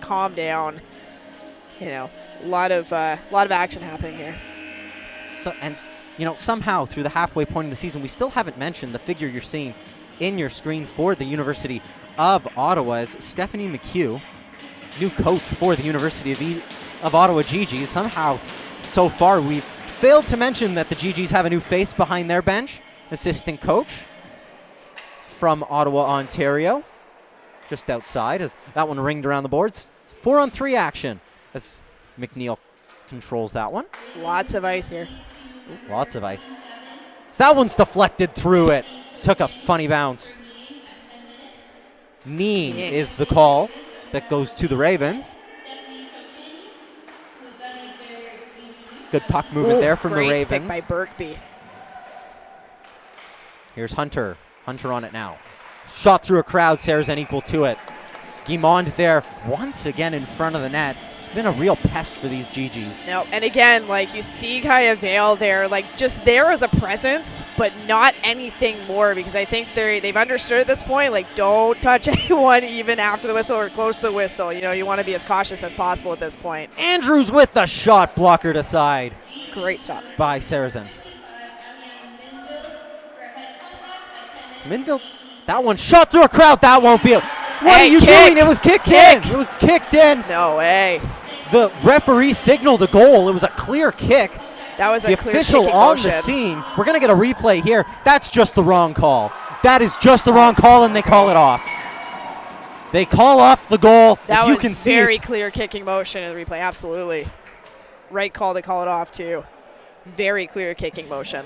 Calm down. A lot of action happening here. So, and somehow through the halfway point of the season, we still haven't mentioned the figure you're seeing in your screen for the University of Ottawa is Stephanie McHugh, new coach for the University of Ottawa GGs. Somehow, so far, we've failed to mention that the GGs have a new face behind their bench, assistant coach from Ottawa, Ontario, just outside as that one ringed around the boards. 4-on-3 action as McNeil controls that one. Lots of ice here. Lots of ice. So that one's deflected through it. Took a funny bounce. Knee is the call that goes to the Ravens. Good puck movement there from the Ravens. Great stick by Birkby. Here's Hunter. Hunter on it now. Shot through a crowd. Sarazan equal to it. Guimond there once again in front of the net. It's been a real pest for these GGs. No, and again, you see Kaya Vale there, just there as a presence, but not anything more, because I think they've understood at this point, don't touch anyone even after the whistle or close to the whistle. You want to be as cautious as possible at this point. Andrews with the shot, blockered aside. Great stop. By Sarazan. Minville, that one shot through a crowd. That won't be What are you doing? It was kicked in. It was kicked in. No way. The referee signaled a goal. It was a clear kick. That was the official on the scene. We're going to get a replay here. That's just the wrong call. That is just the wrong call, and they call it off. They call off the goal. That as you was can see, very clear kicking motion in the replay. Absolutely. Right call to call it off, too. Very clear kicking motion.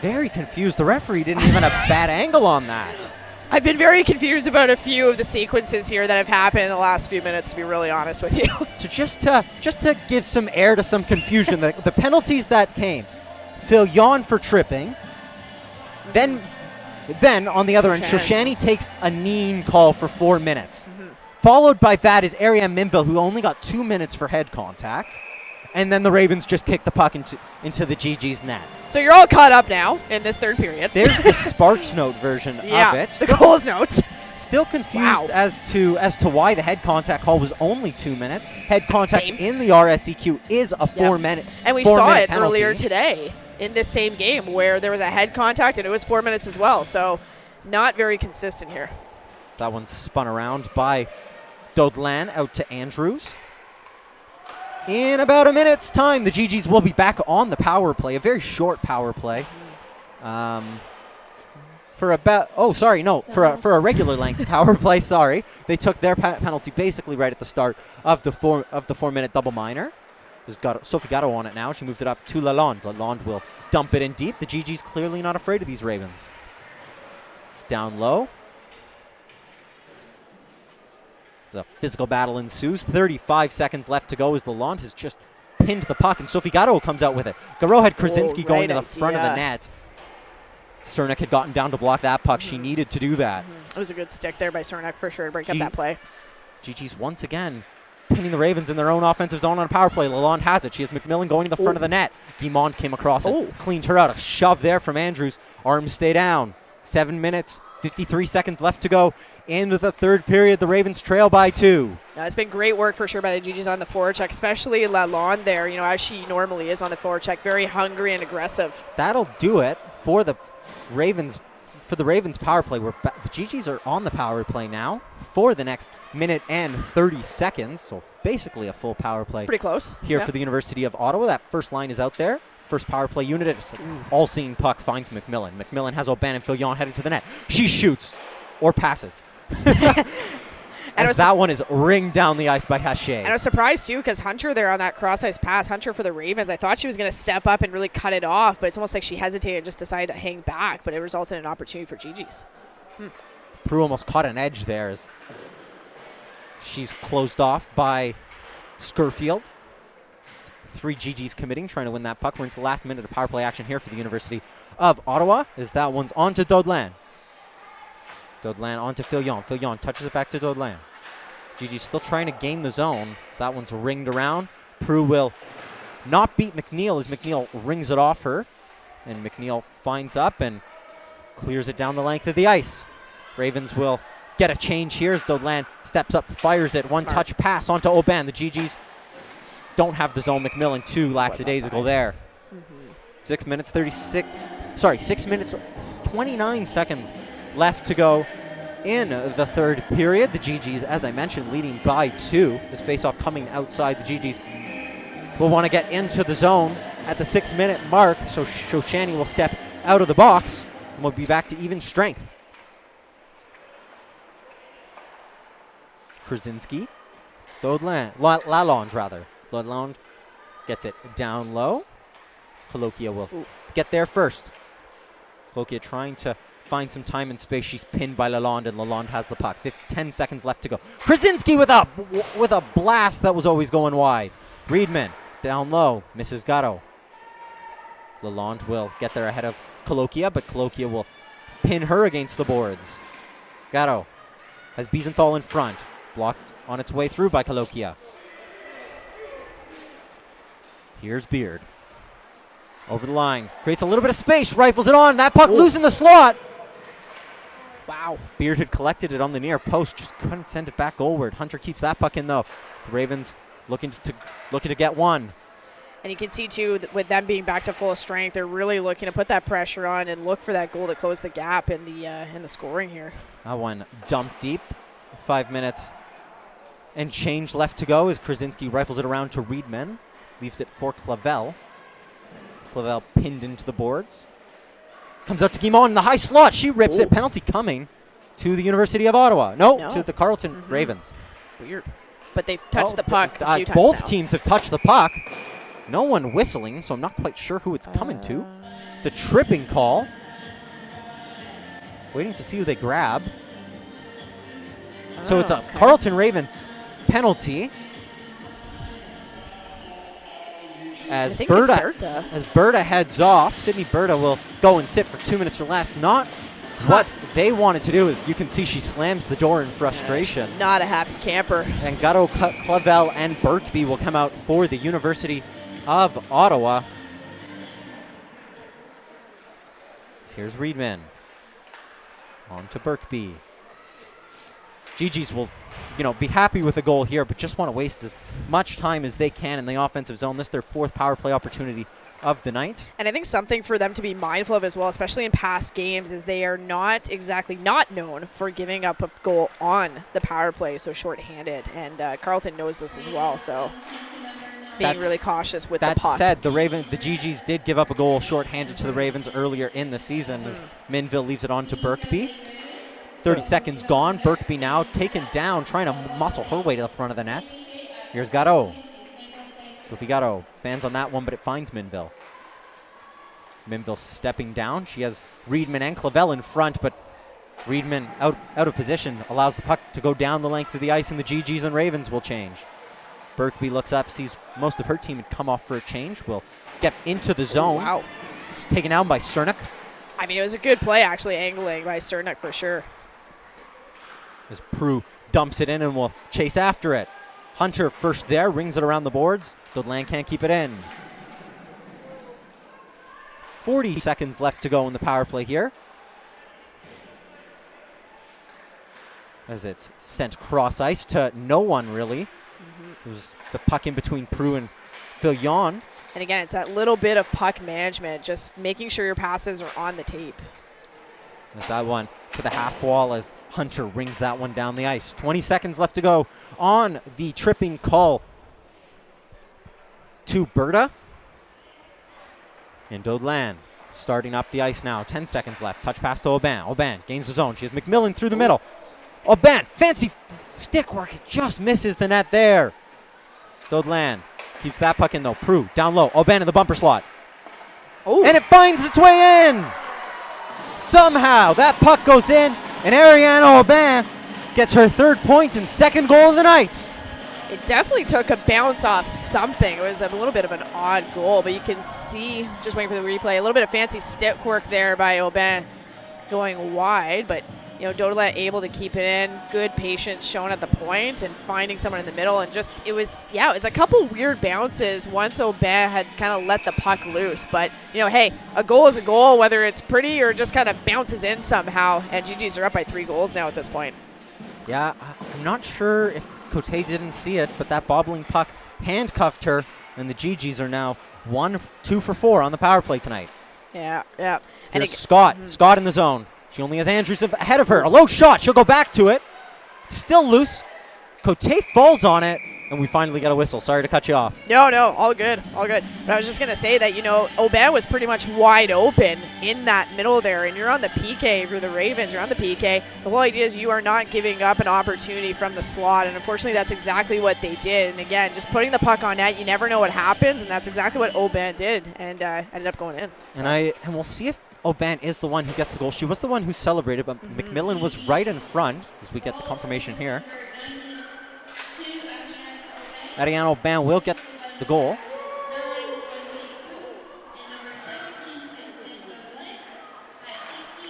Very confused. The referee didn't even have a bad angle on that. I've been very confused about a few of the sequences here that have happened in the last few minutes, to be really honest with you. So just to give some air to some confusion, the penalties that came, Phil Yon for tripping, then on the other end, Shoshani takes a knee call for 4 minutes. Followed by that is Ariane Minville, who only got 2 minutes for head contact. And then the Ravens just kick the puck into the GG's net. So you're all caught up now in this third period. There's the Sparks Note version of it. The goals notes. Still confused as to why the head contact call was only 2 minutes. Head contact in the RSEQ is a 4 minute. And we saw it earlier today in this same game where there was a head contact and it was 4 minutes as well. So not very consistent here. So that one's spun around by Dodlan out to Andrews. In about a minute's time, the GGs will be back on the power play, a very short power play. For a regular length power play. Sorry, they took their penalty basically right at the start of the 4-minute double minor. There's Sophie Gatto on it now. She moves it up to Lalonde. Lalonde will dump it in deep. The GG's clearly not afraid of these Ravens. It's down low. The physical battle ensues. 35 seconds left to go as Lalonde has just pinned the puck, and Sophie Gatto comes out with it. Garreau had Krasinski going to the front of the net. Cernak had gotten down to block that puck. She needed to do that. It was a good stick there by Cernak for sure to break up that play. GG's once again pinning the Ravens in their own offensive zone on a power play. Lalonde has it. She has McMillan going to the front of the net. Guimond came across it, cleaned her out. A shove there from Andrews. Arms stay down. 7 minutes, 53 seconds left to go. Into the third period, the Ravens trail by 2. It's been great work for sure by the GGs on the forecheck, especially Lalonde there, as she normally is on the forecheck. Very hungry and aggressive. That'll do it for the Ravens power play. The GGs are on the power play now for the next minute and 30 seconds. So basically a full power play. Pretty close. Here for the University of Ottawa. That first line is out there. First power play unit. It's all-seeing puck finds McMillan. McMillan has Aubin and Fillon heading to the net. She shoots or passes. As that one is ringed down the ice by Haché. And I was surprised, too, because Hunter there on that cross-ice pass, Hunter for the Ravens, I thought she was going to step up and really cut it off, but it's almost like she hesitated and just decided to hang back, but it resulted in an opportunity for GGs. Prue almost caught an edge there as she's closed off by Skurfield. 3 GGs committing, trying to win that puck. We're into the last minute of power play action here for the University of Ottawa, as that one's on to Dodlan. Dodlan on to Fillon. Fillon touches it back to Dodlan. GG's still trying to gain the zone. So that one's ringed around. Prue will not beat McNeil as McNeil rings it off her. And McNeil finds up and clears it down the length of the ice. Ravens will get a change here as Dodlan steps up, fires it. One-touch pass onto Aubin. The GG's don't have the zone. McMillan, 2 lackadaisical there. 6 minutes 29 seconds left to go in the third period. The GGs, as I mentioned, leading by 2. This faceoff coming outside. The GGs will want to get into the zone at the 6-minute mark, so Shoshani will step out of the box and we'll be back to even strength. Krasinski. Lalonde, rather. Lalonde gets it down low. Colokia will get there first. Colokia trying to find some time and space. She's pinned by Lalonde, and Lalonde has the puck. 10 seconds left to go. Krasinski with a blast that was always going wide. Reedman down low. Misses Gatto. Lalonde will get there ahead of Colokia, but Colokia will pin her against the boards. Gatto has Biesenthal in front. Blocked on its way through by Colokia. Here's Beard. Over the line. Creates a little bit of space. Rifles it on. That puck loose in the slot. Wow. Beard had collected it on the near post. Just couldn't send it back goalward. Hunter keeps that puck in, though. The Ravens looking to get one. And you can see, too, with them being back to full strength, they're really looking to put that pressure on and look for that goal to close the gap in the scoring here. That one dumped deep. 5 minutes and change left to go as Krasinski rifles it around to Reedman. Leaves it for Clavel. Clavel pinned into the boards. Comes out to Guimond in the high slot. She rips it. Penalty coming to the University of Ottawa. No. To the Carleton Ravens. Weird. But they've touched the puck a few times both now. Teams have touched the puck. No one whistling, so I'm not quite sure who it's coming to. It's a tripping call. Waiting to see who they grab. So it's a Carleton Raven penalty. As Berta heads off, Sydney Berta will go and sit for 2 minutes or less. Not what they wanted to do. Is you can see she slams the door in frustration. Not a happy camper. And Gatto, Clavel, and Birkby will come out for the University of Ottawa. So here's Reedman. On to Birkby. GG's will, be happy with a goal here, but just want to waste as much time as they can in the offensive zone. This is their 4th power play opportunity of the night. And I think something for them to be mindful of as well, especially in past games, is they are not exactly not known for giving up a goal on the power play, so shorthanded. And Carleton knows this as well, so being really cautious with the puck. That said, the GGs did give up a goal shorthanded to the Ravens earlier in the season as Minville leaves it on to Birkby. 30 seconds gone. Birkby now taken down, trying to muscle her way to the front of the net. Here's Gatto. Sophie Gatto fans on that one, but it finds Minville. Minville stepping down. She has Reedman and Clavel in front, but Reedman out of position allows the puck to go down the length of the ice, and the GGs and Ravens will change. Birkby looks up, sees most of her team had come off for a change. Will get into the zone. Wow. She's taken down by Cernak. I mean, it was a good play, actually, angling by Cernak for sure. As Prue dumps it in and will chase after it. Hunter first there, rings it around the boards. Dodland can't keep it in. 40 seconds left to go in the power play here. As it's sent cross ice to no one, really. It was the puck in between Prue and Filion. And again, it's that little bit of puck management, just making sure your passes are on the tape. There's that one to the half wall as Hunter rings that one down the ice. 20 seconds left to go on the tripping call to Berta. And Dodland starting up the ice now. 10 seconds left. Touch pass to Aubin. Aubin gains the zone. She has McMillan through the middle. Aubin, fancy stick work. It just misses the net there. Dodland keeps that puck in though. Prue down low. Aubin in the bumper slot. Ooh. And it finds its way in. Somehow that puck goes in, and Ariana Aubin gets her 3rd point and 2nd goal of the night. It definitely took a bounce off something. It was a little bit of an odd goal, but you can see, just waiting for the replay, a little bit of fancy stick work there by Aubin going wide, but Dodland able to keep it in. Good patience shown at the point and finding someone in the middle, and just it was a couple weird bounces once Aubin had kind of let the puck loose. But hey, a goal is a goal, whether it's pretty or just kind of bounces in somehow. And GGs are up by 3 goals now at this point. Yeah, I'm not sure if Cote didn't see it, but that bobbling puck handcuffed her, and the GGs are now 2 for 4 on the power play tonight. Yeah. And Scott in the zone. She only has Andrews ahead of her. A low shot. She'll go back to it. It's still loose. Cote falls on it, and we finally got a whistle. Sorry to cut you off. No, all good. But I was just going to say that, Aubin was pretty much wide open in that middle there, and you're on the PK for the Ravens. You're on the PK. The whole idea is you are not giving up an opportunity from the slot, and unfortunately that's exactly what they did. And again, just putting the puck on net, you never know what happens, and that's exactly what Aubin did, and ended up going in. So. And we'll see if Aubin is the one who gets the goal. She was the one who celebrated, but McMillan was right in front, as we get the confirmation here. Ariane Aubin will get the goal.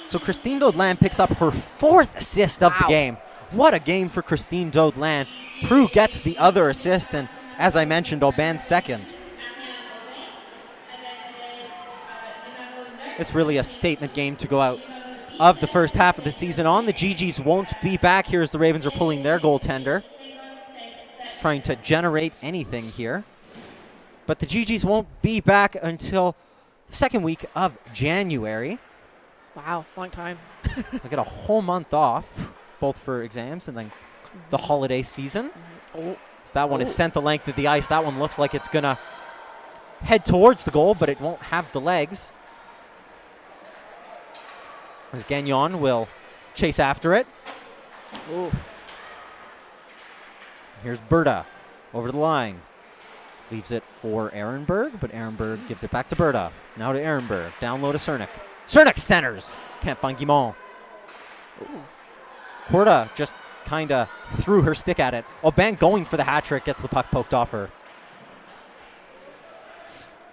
So Christine Dodland picks up her 4th assist of the game. What a game for Christine Dodland. Prue gets the other assist, and as I mentioned, Aubin's 2nd. It's really a statement game to go out of the first half of the season on. The GGs won't be back here as the Ravens are pulling their goaltender, trying to generate anything here. But the GGs won't be back until the 2nd week of January. Wow, long time. They get a whole month off, both for exams and then the holiday season. So that one is sent the length of the ice. That one looks like it's going to head towards the goal, but it won't have the legs. As Gagnon will chase after it. Ooh. Here's Berta over the line. Leaves it for Ehrenberg, but Ehrenberg gives it back to Berta. Now to Ehrenberg. Down low to Cernak. Cernak centers. Can't find Guimont. Corda just kind of threw her stick at it. Aubin going for the hat trick, gets the puck poked off her.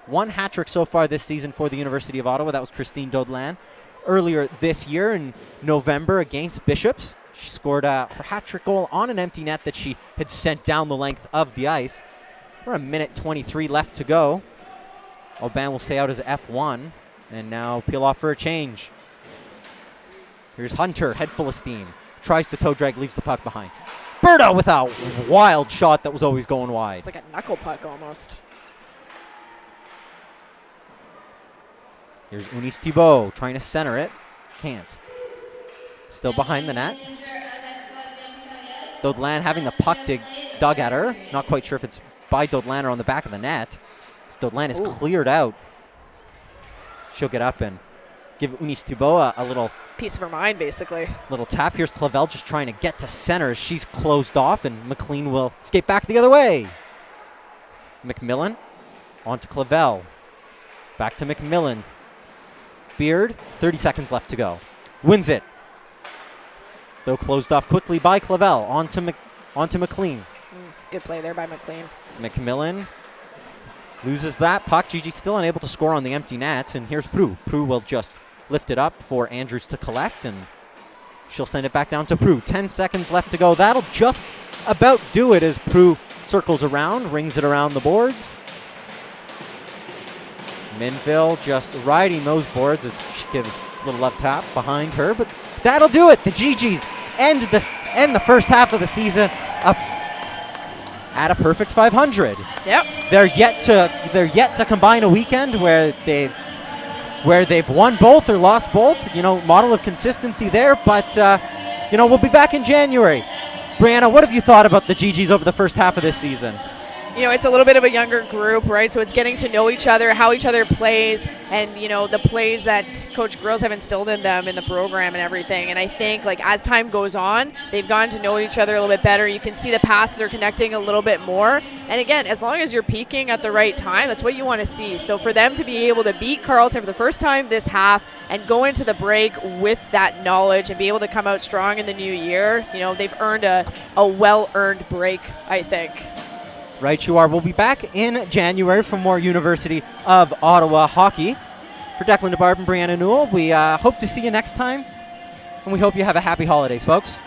1 hat trick so far this season for the University of Ottawa. That was Christine Dodland. Earlier this year in November against Bishops, she scored her hat trick goal on an empty net that she had sent down the length of the ice. We're a minute 23 left to go. Aubin will stay out as F1 and now peel off for a change. Here's Hunter, head full of steam. tries to toe drag, leaves the puck behind. Berta with a wild shot that was always going wide. It's like a knuckle puck almost. Here's Eunice Thibault trying to center it. Can't. Still behind the net. Dodlan having the puck dug at her. Not quite sure if it's by Dodlan or on the back of the net. So Dodlan is cleared out. She'll get up and give Eunice Thibault a little piece of her mind, basically. Little tap. Here's Clavel just trying to get to center. She's closed off, and McLean will skate back the other way. McMillan on to Clavel. Back to McMillan. Beard, 30 seconds left to go. Wins it. Though closed off quickly by Clavel. On to McLean. Good play there by McLean. McMillan loses that puck. Gigi still unable to score on the empty net, and here's Prue. Prue will just lift it up for Andrews to collect, and she'll send it back down to Prue. 10 seconds left to go. That'll just about do it as Prue circles around, rings it around the boards. Minville just riding those boards as she gives a little love tap behind her, but that'll do it. The GGs end the first half of the season up at a perfect 500. Yep. They're yet to combine a weekend where they've won both or lost both. Model of consistency there, but we'll be back in January. Brianna, what have you thought about the GGs over the first half of this season? It's a little bit of a younger group, right? So it's getting to know each other, how each other plays, and, the plays that Coach Grills have instilled in them in the program and everything. And I think, as time goes on, they've gotten to know each other a little bit better. You can see the passes are connecting a little bit more. And again, as long as you're peaking at the right time, that's what you want to see. So for them to be able to beat Carleton for the first time this half and go into the break with that knowledge and be able to come out strong in the new year, they've earned a well-earned break, I think. Right you are. We'll be back in January for more University of Ottawa hockey. For Declan DeBarb and Brianna Newell, we hope to see you next time, and we hope you have a happy holidays, folks.